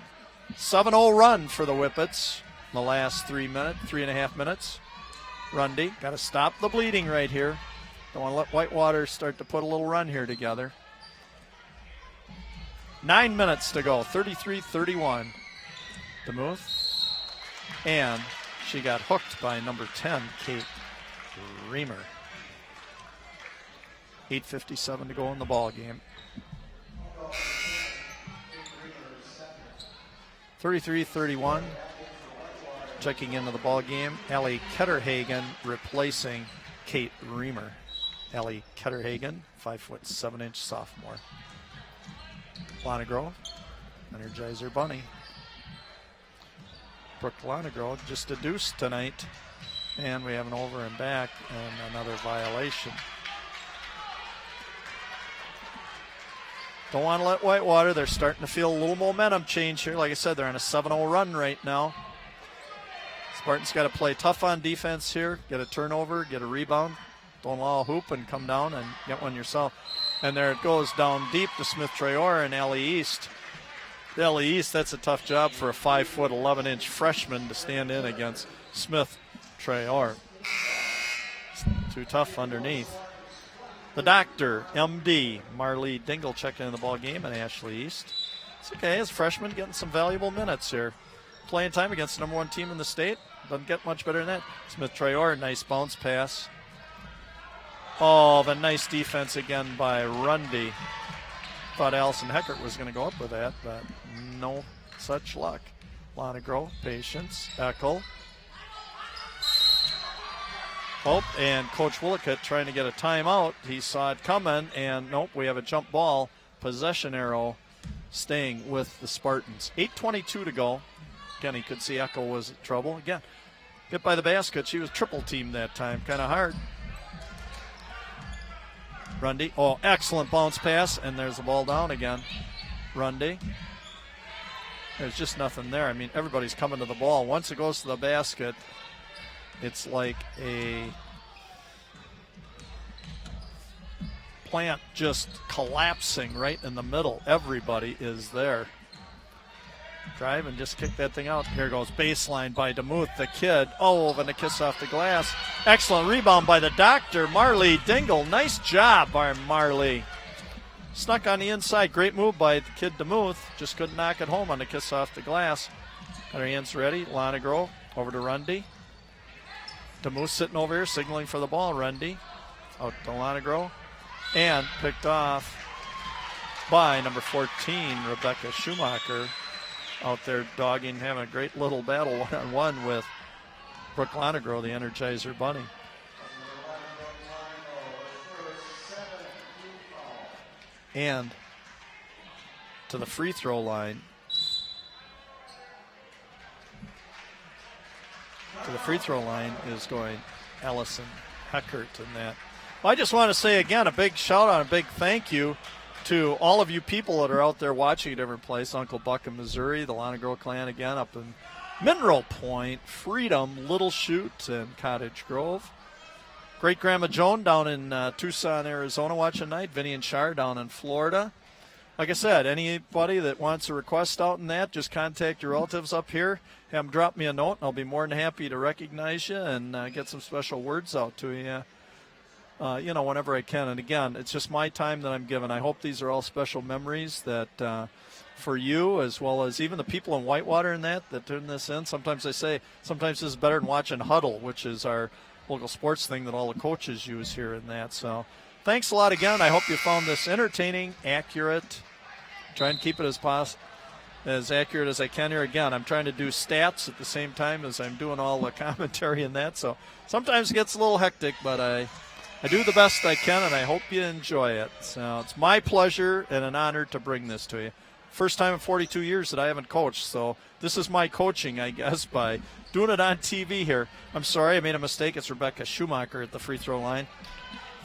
7-0 run for the Whippets in the last 3.5 minutes. Rundy, got to stop the bleeding right here. Don't want to let Whitewater start to put a little run here together. 9 minutes to go, 33-31. DeMuth. And she got hooked by number 10, Kate Reamer. 8:57 to go in the ball game. 33-31. Checking into the ball game, Allie Ketterhagen replacing Kate Reamer. Allie Ketterhagen, 5'7" sophomore. Lonegro, Energizer Bunny. Brooke Lonegro just a deuce tonight. And we have an over and back and another violation. Don't want to let Whitewater. They're starting to feel a little momentum change here. Like I said, they're on a 7-0 run right now. Spartans got to play tough on defense here, get a turnover, get a rebound. Don't allow a hoop and come down and get one yourself. And there it goes down deep to Smith Traore and Ellie East. Ellie East, that's a tough job for a 5'11" freshman to stand in against Smith Traore. Too tough underneath. The doctor, MD, Marley Dingle checking in the ball game, and Ashley East. It's okay, as a freshman getting some valuable minutes here. Playing time against the number 1 team in the state. Doesn't get much better than that. Smith Traore, nice bounce pass. Oh, the nice defense again by Rundy. Thought Allison Heckert was going to go up with that, but no such luck. Lonegro, patience, Eckel. Oh, and Coach Willicott trying to get a timeout. He saw it coming, and nope, we have a jump ball. Possession arrow staying with the Spartans. 8:22 to go. Again, he could see Eckel was in trouble. Again, hit by the basket. She was triple teamed that time. Kind of hard. Rundy. Oh, excellent bounce pass, and there's the ball down again. Rundy. There's just nothing there. I mean, everybody's coming to the ball. Once it goes to the basket, it's like a plant just collapsing right in the middle. Everybody is there. Drive and just kick that thing out. Here goes baseline by DeMuth, the kid. Oh, and a kiss off the glass. Excellent rebound by the doctor, Marley Dingle. Nice job by Marley. Snuck on the inside. Great move by the kid DeMuth. Just couldn't knock it home on the kiss off the glass. Got her hands ready. Lonegro over to Rundy. DeMuth sitting over here signaling for the ball. Rundy out to Lonegro. And picked off by number 14, Rebecca Schumacher. Out there dogging, having a great little battle one-on-one with Brooke Lonegro, the Energizer Bunny. And to the free throw line. To the free throw line is going Allison Heckert in that. Well, I just want to say again, a big shout out, a big thank you to all of you people that are out there watching at every place. Uncle Buck in Missouri, the Lonegro clan again up in Mineral Point, Freedom, Little Chute, and Cottage Grove. Great Grandma Joan down in Tucson, Arizona watching tonight. Vinny and Shar down in Florida. Like I said, anybody that wants a request out in that, just contact your relatives up here. Have them drop me a note, and I'll be more than happy to recognize you and get some special words out to you. Whenever I can. And again, it's just my time that I'm given. I hope these are all special memories that for you, as well as even the people in Whitewater and that turn this in. Sometimes I say, sometimes this is better than watching Huddle, which is our local sports thing that all the coaches use here in that. So thanks a lot again. I hope you found this entertaining, accurate. Try and keep it as accurate as I can here. Again, I'm trying to do stats at the same time as I'm doing all the commentary and that. So sometimes it gets a little hectic, but I do the best I can, and I hope you enjoy it. So it's my pleasure and an honor to bring this to you. First time in 42 years that I haven't coached, so this is my coaching, I guess, by doing it on TV here. I'm sorry, I made a mistake. It's Rebecca Schumacher at the free throw line.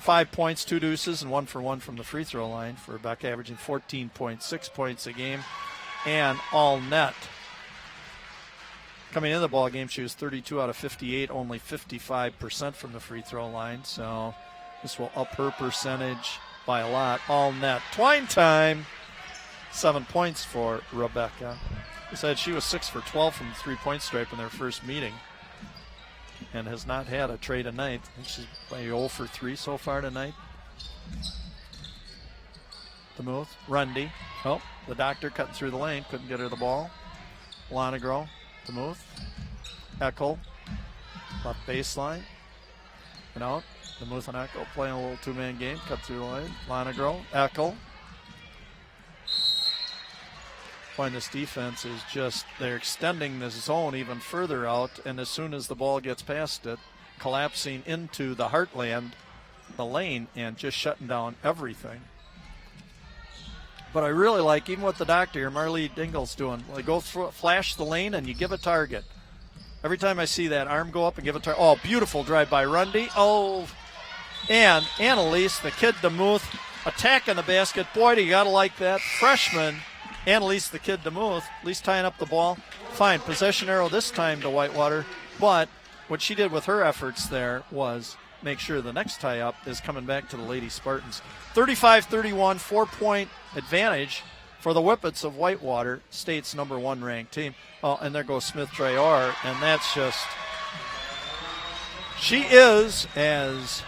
5 points, 2 deuces, and 1 for 1 from the free throw line for Rebecca, averaging 14.6 points a game, and all net. Coming into the ball game, she was 32 out of 58, only 55% from the free throw line. So this will up her percentage by a lot. All net. Twine time. 7 points for Rebecca. He said she was 6 for 12 from the three-point stripe in their first meeting and has not had a tray tonight. I think she's 0 for 3 so far tonight. DeMuth, Rundy. Oh, the doctor cutting through the lane. Couldn't get her the ball. Lonegro, DeMuth. Eckel, left baseline. And out. DeMuth and Eckel playing a little two-man game. Cut through the lane. Lonegro, Eckel. Find this defense is just, they're extending this zone even further out, and as soon as the ball gets past it, collapsing into the heartland, the lane, and just shutting down everything. But I really like, even with the doctor here, Marlee Dingle's doing, they go through, flash the lane, and you give a target. Every time I see that arm go up and give a target, oh, beautiful drive by Rundy. Oh, and Annalise, the kid DeMuth, attacking the basket. Boy, do you got to like that. Freshman Annalise, the kid DeMuth, at least tying up the ball. Fine, possession arrow this time to Whitewater, but what she did with her efforts there was make sure the next tie-up is coming back to the Lady Spartans. 35-31, 4-point advantage for the Whippets of Whitewater, state's number 1 ranked team. Oh, and there goes Smith Traore, and that's just, she is, as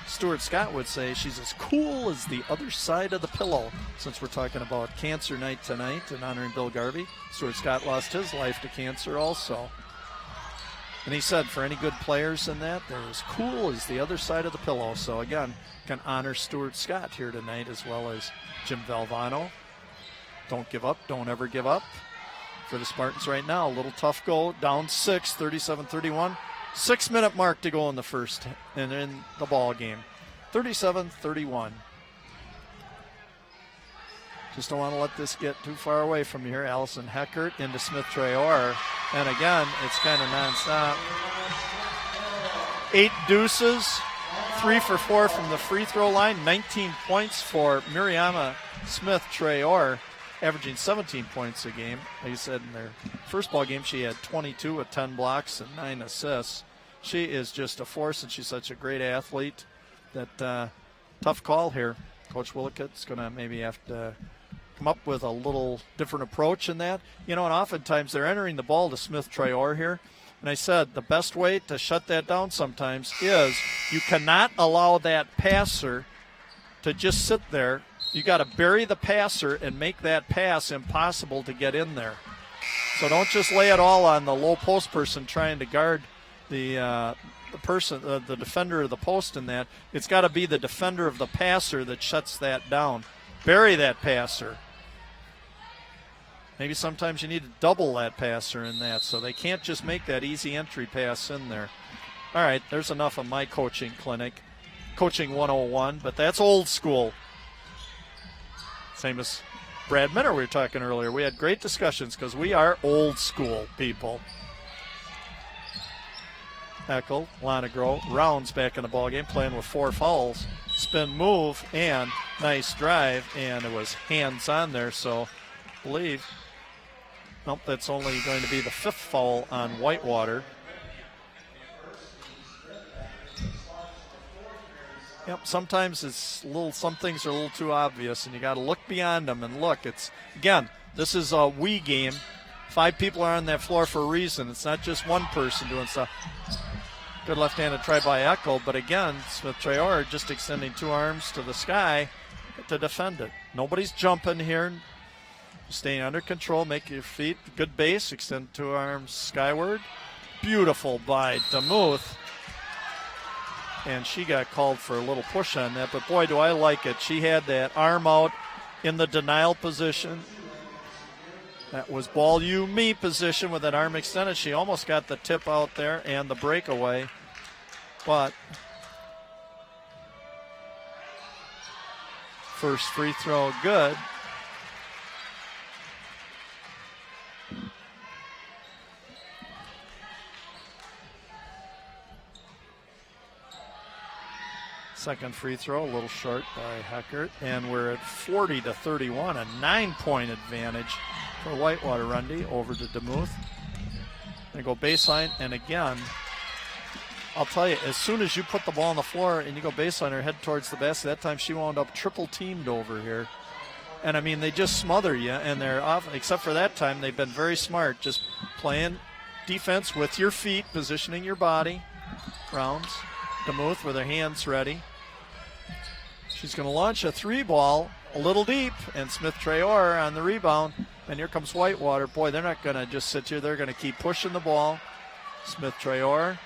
Stuart Scott would say, she's as cool as the other side of the pillow. Since we're talking about Cancer Night tonight and honoring Bill Garvey, Stuart Scott lost his life to cancer also. And he said for any good players in that, they're as cool as the other side of the pillow. So again, can honor Stuart Scott here tonight, as well as Jim Valvano. Don't give up, don't ever give up. For the Spartans right now, a little tough go, down 6, 37-31. 6-minute mark to go in the first and in the ball game. 37-31. Just don't want to let this get too far away from you here. Allison Heckert into Smith Traore. And again, it's kind of nonstop. 8 deuces, 3 for 4 from the free throw line. 19 points for Miriama Smith Traore, averaging 17 points a game. Like I said, in their first ball game, she had 22 with 10 blocks and 9 assists. She is just a force, and she's such a great athlete that tough call here. Coach Willicott's going to maybe have to come up with a little different approach in that. You know, and oftentimes they're entering the ball to Smith Traore here. And I said the best way to shut that down sometimes is you cannot allow that passer to just sit there. You got to bury the passer and make that pass impossible to get in there. So don't just lay it all on the low post person trying to guard the person, the defender of the post in that. It's got to be the defender of the passer that shuts that down. Bury that passer. Maybe sometimes you need to double that passer in that, so they can't just make that easy entry pass in there. All right, there's enough of my coaching clinic. Coaching 101, but that's old school. Same as Brad Minner we were talking earlier. We had great discussions because we are old school people. Eckel, Lonegro, Rounds back in the ballgame, playing with 4 fouls. Spin move and nice drive, and it was hands on there, so I believe. Nope, that's only going to be the 5th foul on Whitewater. Yep, sometimes it's some things are a little too obvious, and you got to look beyond them and look. It's, again, this is a we game. 5 people are on that floor for a reason. It's not just one person doing stuff. Good left-handed try by Eckel, but again, Smith Traore just extending 2 arms to the sky to defend it. Nobody's jumping here. Staying under control, make your feet, good base, extend 2 arms skyward. Beautiful by DeMuth. And she got called for a little push on that, but boy, do I like it. She had that arm out in the denial position. That was ball you, me position with that arm extended. She almost got the tip out there and the breakaway. But first free throw good. Second free throw, a little short by Heckert. And we're at 40-31, a 9-point advantage for Whitewater. Rundy over to DeMuth. They go baseline, and again, I'll tell you, as soon as you put the ball on the floor and you go baseline or head towards the basket, that time she wound up triple teamed over here. And I mean, they just smother you, and they're off, except for that time, they've been very smart, just playing defense with your feet, positioning your body. Rounds, DeMuth with her hands ready. She's going to launch a 3 ball, a little deep, and Smith-Traore on the rebound. And here comes Whitewater. Boy, they're not going to just sit here. They're going to keep pushing the ball. Smith-Traore.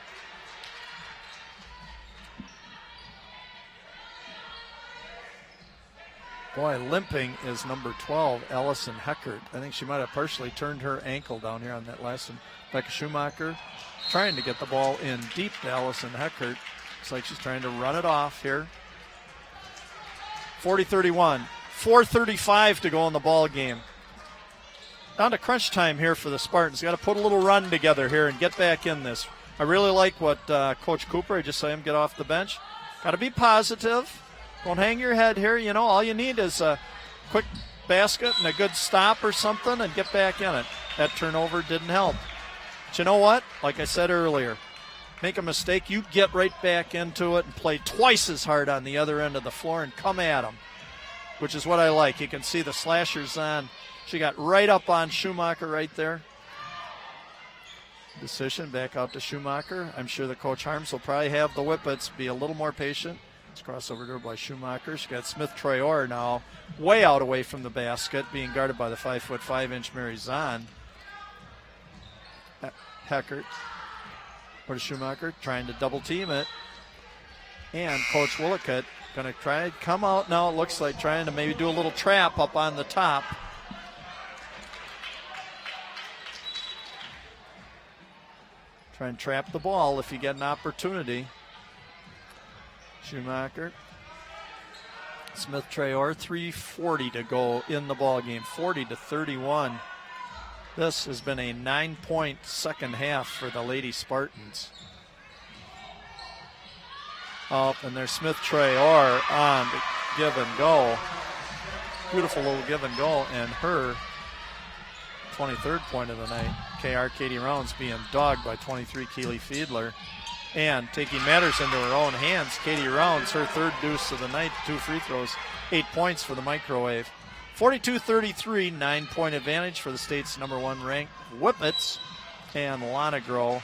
Boy, limping is number 12, Allison Heckert. I think she might have partially turned her ankle down here on that last one. Becca Schumacher trying to get the ball in deep to Allison Heckert. Looks like she's trying to run it off here. 40-31, 4:35 to go in the ball game. Down to crunch time here for the Spartans. Got to put a little run together here and get back in this. I really like what Coach Cooper, I just saw him get off the bench. Got to be positive. Don't hang your head here. You know, all you need is a quick basket and a good stop or something and get back in it. That turnover didn't help. But you know what? Like I said earlier, make a mistake, you get right back into it and play twice as hard on the other end of the floor and come at them, which is what I like. You can see the slashers on. She got right up on Schumacher right there. Decision back out to Schumacher. I'm sure the Coach Harms will probably have the Whippets be a little more patient. It's crossover there by Schumacher. She got Smith-Traore now way out away from the basket, being guarded by the 5'5" Mary Zahn. Heckert. Or to Schumacher, trying to double team it. And Coach Willicott going to try to come out now, it looks like, trying to maybe do a little trap up on the top. Try and trap the ball if you get an opportunity. Schumacher. Smith-Traore, 3:40 to go in the ball game, 40-31. This has been a 9-point second half for the Lady Spartans. Oh, and there's Smith-Traore on the give and go. Beautiful little give and go, and her 23rd point of the night. KR Katie Rounds being dogged by 23 Keely Fiedler. And taking matters into her own hands, Katie Rounds, her third deuce of the night, 2 free throws, 8 points for the Microwave. 42-33, 9-point advantage for the state's number 1 ranked Whippets. And Lonegro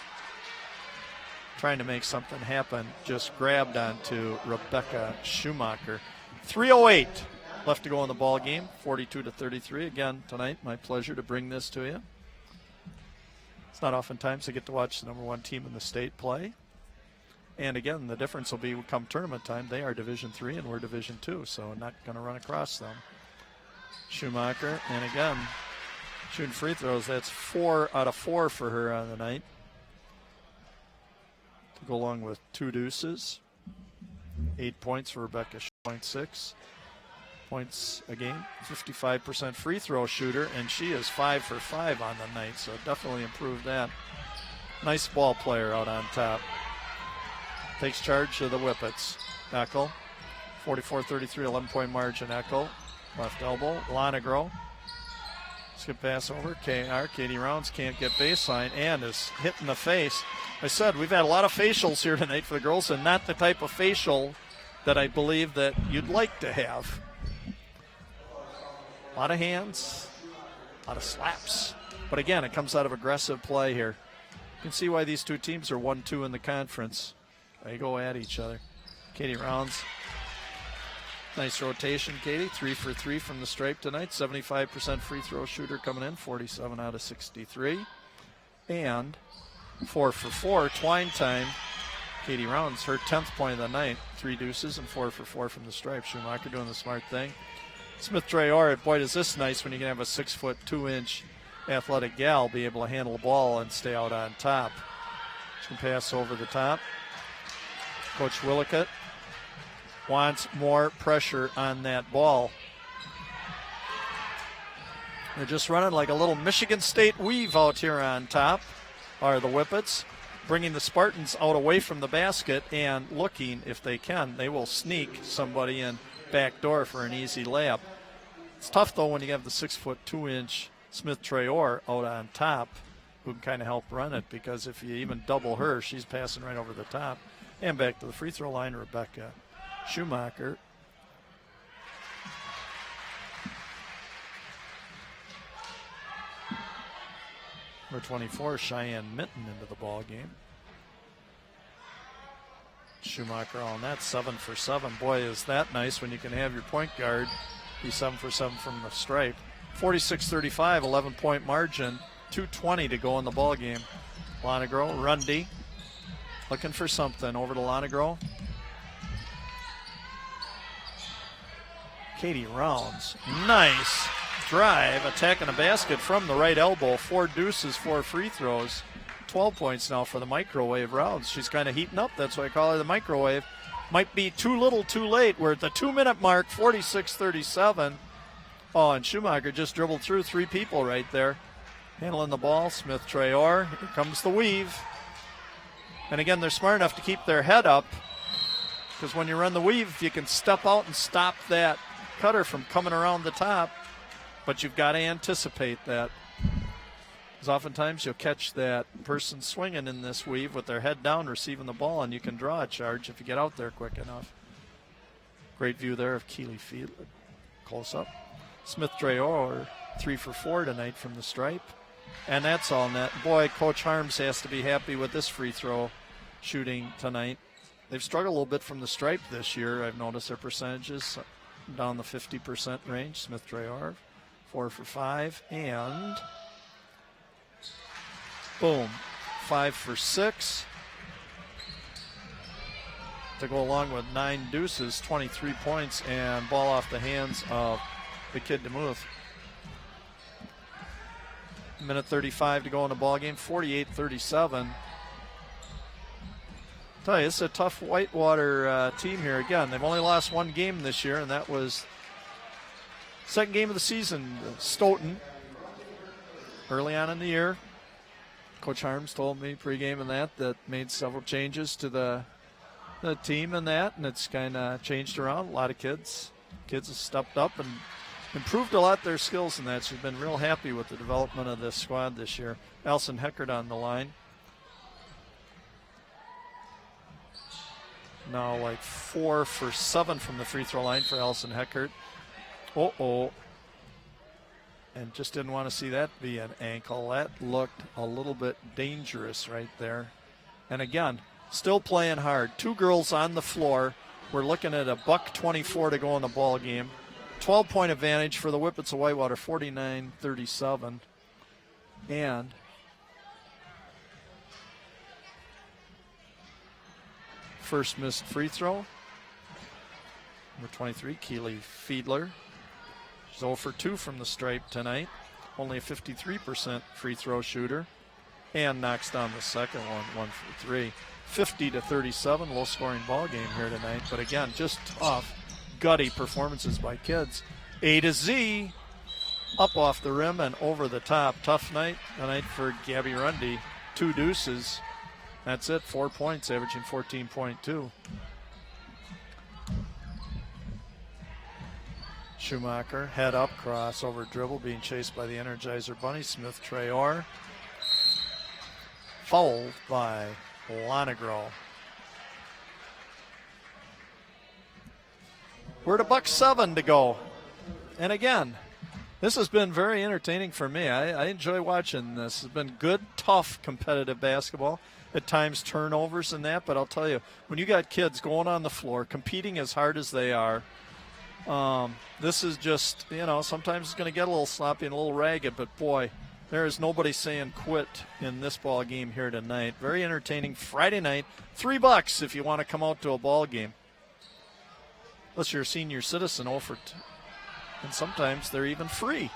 trying to make something happen, just grabbed onto Rebecca Schumacher. 3:08 left to go in the ball game, 42-33. Again, tonight, my pleasure to bring this to you. It's not oftentimes I get to watch the number 1 team in the state play. And again, the difference will be come tournament time. They are Division III and we're Division II, so not going to run across them. Schumacher, and again, shooting free throws. That's 4 out of 4 for her on the night. To go along with 2 deuces. 8 points for Rebecca, 0.6 points a game. 55% free throw shooter, and she is 5 for 5 on the night, so definitely improved that. Nice ball player out on top. Takes charge of the Whippets. Eckel, 44-33, 11-point margin. Eckel, left elbow. Lonegro, skip pass over. KR, Katie Rounds can't get baseline and is hit in the face. I said we've had a lot of facials here tonight for the girls, and not the type of facial that I believe that you'd like to have. A lot of hands, a lot of slaps. But again, it comes out of aggressive play here. You can see why these two teams are 1-2 in the conference. They go at each other. Katie Rounds. Nice rotation, Katie. 3 for 3 from the stripe tonight. 75% free throw shooter coming in. 47 out of 63. And 4 for 4. Twine time. Katie Rounds, her 10th point of the night. 3 deuces and 4 for 4 from the stripe. Schumacher doing the smart thing. Smith-Traore, boy, is this nice when you can have a 6'2" athletic gal be able to handle the ball and stay out on top. She can pass over the top. Coach Willicott wants more pressure on that ball. They're just running like a little Michigan State weave out here on top, are the Whippets, bringing the Spartans out away from the basket and looking, if they can, they will sneak somebody in back door for an easy layup. It's tough, though, when you have the 6'2" Smith-Traore out on top who can kind of help run it, because if you even double her, she's passing right over the top. And back to the free throw line, Rebecca Schumacher. Number 24, Cheyenne Minton into the ball game. Schumacher on that, 7 for 7. Boy, is that nice when you can have your point guard He's 7 for 7 from the stripe. 46-35, 11-point margin. 2:20 to go in the ball game. Lonegro, Rundy, looking for something. Over to Lonegro. Katie Rounds, nice drive, attacking the basket from the right elbow. 4 deuces, 4 free throws. 12 points now for the microwave Rounds. She's kind of heating up. That's why I call her the microwave. Might be too little, too late. We're at the 2-minute mark, 46-37. Oh, and Schumacher just dribbled through 3 people right there. Handling the ball, Smith Traore. Here comes the weave. And again, they're smart enough to keep their head up, because when you run the weave, you can step out and stop that cutter from coming around the top. But you've got to anticipate that, because oftentimes you'll catch that person swinging in this weave with their head down receiving the ball, and you can draw a charge if you get out there quick enough. Great view there of Keeley Fiedler. Close up. Smith Traore, 3 for 4 tonight from the stripe. And that's all net. Boy, Coach Harms has to be happy with this free throw shooting tonight. They've struggled a little bit from the stripe this year. I've noticed their percentages down the 50% range. Smith Traore, 4 for 5. And boom, 5 for 6. To go along with 9 deuces, 23 points, and ball off the hands of the kid DeMuth. Minute 35 to go in the ball game, 48-37. Tell you, it's a tough Whitewater team here. Again, they've only lost 1 game this year, and that was second game of the season. Stoughton, early on in the year. Coach Harms told me pregame and that made several changes to the team and it's kind of changed around. A lot of kids have stepped up and improved a lot their skills in that. She's been real happy with the development of this squad this year. Allison Heckert on the line. Now like 4 for 7 from the free throw line for Allison Heckert. And just didn't want to see that be an ankle. That looked a little bit dangerous right there. And again, still playing hard. 2 girls on the floor. We're looking at a $1:24 to go in the ball game. 12-point advantage for the Whippets of Whitewater, 49-37. And first missed free throw. Number 23, Keeley Fiedler. She's 0 for 2 from the stripe tonight. Only a 53% free throw shooter. And knocks down the second one, 1 for 3. 50-37, low-scoring ball game here tonight. But again, just tough, gutty performances by kids. A to Z, up off the rim and over the top. Tough night tonight for Gabby Rundy. 2 deuces. That's it, 4 points, averaging 14.2. Schumacher, head up, crossover dribble, being chased by the Energizer Bunny. Smith Traore. Fouled by Lonegro. We're at $1:07 to go. And again, this has been very entertaining for me. I enjoy watching this. It's been good, tough, competitive basketball. At times turnovers and that, but I'll tell you, when you got kids going on the floor, competing as hard as they are, this is just, sometimes it's going to get a little sloppy and a little ragged, but boy, there is nobody saying quit in this ball game here tonight. Very entertaining Friday night. $3 if you want to come out to a ball game. Unless you're a senior citizen, and sometimes they're even free.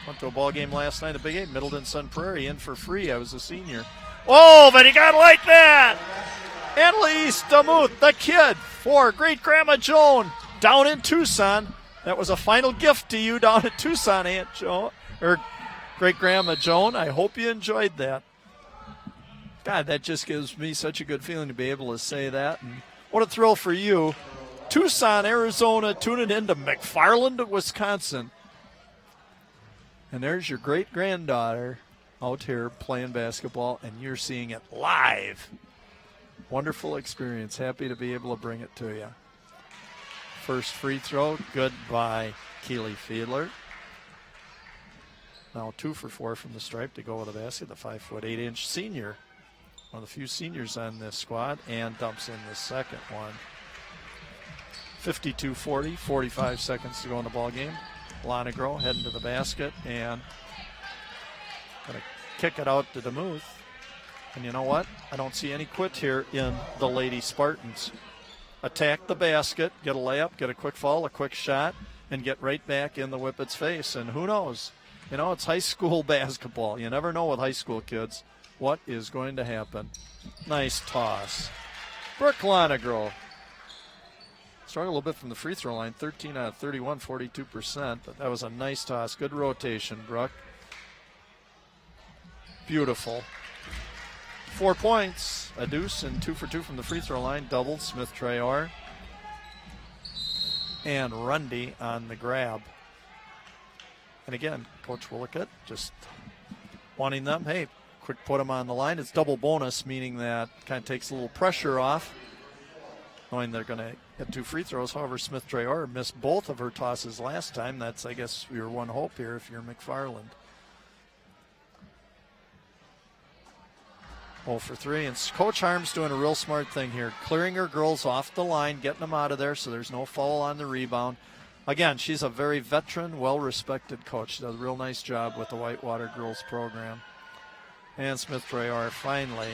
Went to a ball game last night at Big 8, Middleton Sun Prairie, in for free. I was a senior. Oh, but he got like that! Annalise DeMuth, the kid, for Great Grandma Joan down in Tucson. That was a final gift to you down at Tucson, Aunt Joan, or Great Grandma Joan. I hope you enjoyed that. God, that just gives me such a good feeling to be able to say that. And what a thrill for you. Tucson, Arizona, tuning in to McFarland, Wisconsin. And there's your great-granddaughter out here playing basketball, and you're seeing it live. Wonderful experience. Happy to be able to bring it to you. First free throw, good by Keeley Fiedler. Now 2 for 4 from the stripe to go with the basket. The 5'8" senior, one of the few seniors on this squad, and dumps in the second one. 52-40, 45 seconds to go in the ball game. Lonegro heading to the basket and going to kick it out to DeMuth. And you know what? I don't see any quit here in the Lady Spartans. Attack the basket, get a layup, get a quick fall, a quick shot, and get right back in the Whippets' face. And who knows? You know, it's high school basketball. You never know with high school kids what is going to happen. Nice toss. Brooke Lonegro. Struggled a little bit from the free throw line, 13 out of 31, 42%, but that was a nice toss. Good rotation, Brooke. Beautiful. 4 points, a deuce, and 2 for 2 from the free throw line. Doubled Smith Traore. And Rundy on the grab. And again, Coach Willickett just wanting them, hey, quick put them on the line. It's double bonus, meaning that kind of takes a little pressure off, knowing they're going to get 2 free throws. However, Smith Traore missed both of her tosses last time. That's, I guess, your one hope here if you're McFarland. 0 for 3, and Coach Harm's doing a real smart thing here, clearing her girls off the line, getting them out of there so there's no foul on the rebound. Again, she's a very veteran, well-respected coach. She does a real nice job with the Whitewater girls program. And Smith Traore finally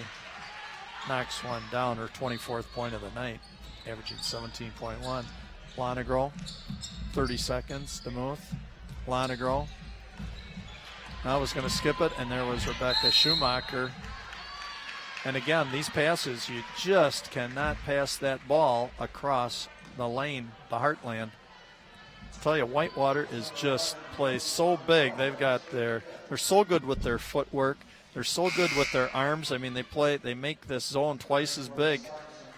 knocks one down, her 24th point of the night, averaging 17.1. Lonegro, 30 seconds, DeMuth. Lonegro. I was going to skip it, and there was Rebecca Schumacher. And again, these passes, you just cannot pass that ball across the lane, the heartland. I tell you, Whitewater is just plays so big. They're so good with their footwork. They're so good with their arms. I mean, they make this zone twice as big.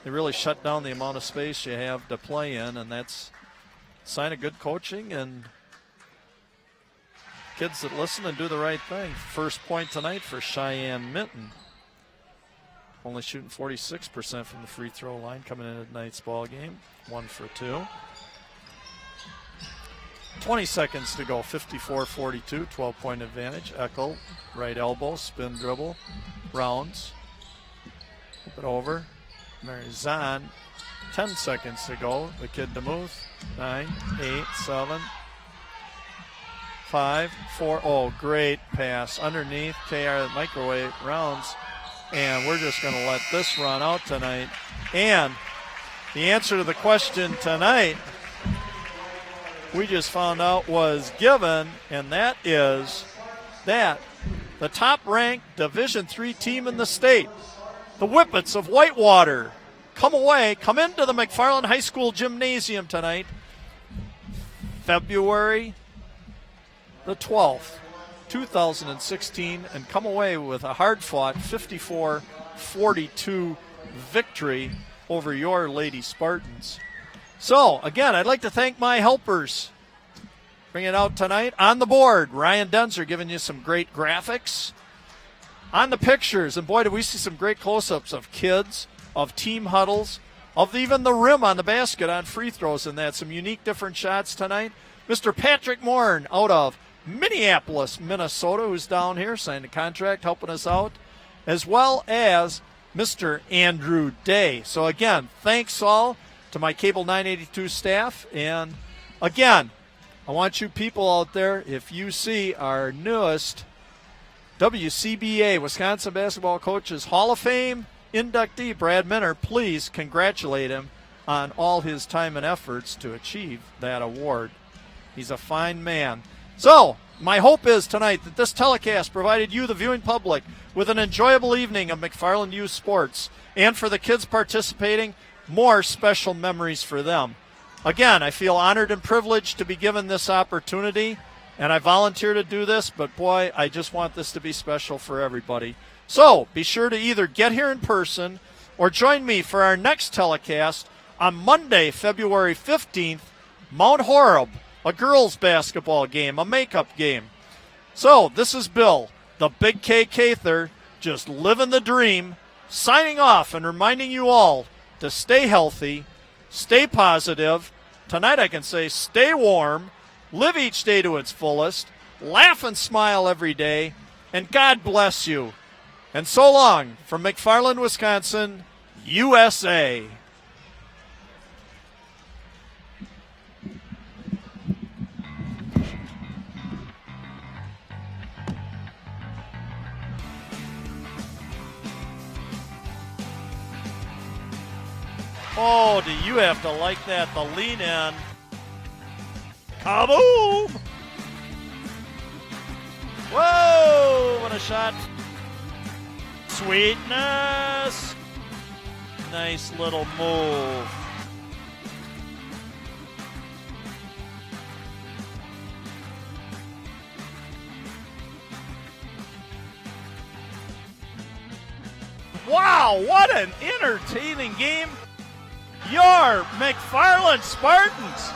They really shut down the amount of space you have to play in, and that's a sign of good coaching and kids that listen and do the right thing. First point tonight for Cheyenne Minton. Only shooting 46% from the free throw line coming into tonight's ball game. 1 for 2. 20 seconds to go, 54-42, 12-point advantage. Eckel, right elbow, spin dribble, rounds. Flip it over. Marizan, 10 seconds to go. The kid DeMuth, 9, 8, 7, 5, 4. Oh, great pass. Underneath, KR microwave, rounds. And we're just going to let this run out tonight. And the answer to the question tonight, we just found out was given, and that is that the top-ranked Division III team in the state, the Whippets of Whitewater, come into the McFarland High School Gymnasium tonight, February the 12th. 2016, and come away with a hard-fought 54-42 victory over your Lady Spartans. So, again, I'd like to thank my helpers. Bring it out tonight. On the board, Ryan Denzer giving you some great graphics. On the pictures, and boy, do we see some great close-ups of kids, of team huddles, of even the rim on the basket on free throws, and that some unique different shots tonight. Mr. Patrick Morin out of Minneapolis, Minnesota, who's down here, signed a contract, helping us out, as well as Mr. Andrew Day. So again, thanks all to my Cable 982 staff. And again, I want you people out there, if you see our newest WCBA, Wisconsin Basketball Coaches Hall of Fame inductee, Brad Minner, please congratulate him on all his time and efforts to achieve that award. He's a fine man. So, my hope is tonight that this telecast provided you, the viewing public, with an enjoyable evening of McFarland Youth Sports, and for the kids participating, more special memories for them. Again, I feel honored and privileged to be given this opportunity, and I volunteer to do this, but boy, I just want this to be special for everybody. So, be sure to either get here in person or join me for our next telecast on Monday, February 15th, Mount Horeb. A girls' basketball game, a makeup game. So, this is Bill, the Big K Cather, just living the dream, signing off and reminding you all to stay healthy, stay positive. Tonight I can say stay warm, live each day to its fullest, laugh and smile every day, and God bless you. And so long from McFarland, Wisconsin, USA. Oh, do you have to like that? The lean in. Kaboom! Whoa! What a shot. Sweetness. Nice little move. Wow, what an entertaining game. Your McFarland Spartans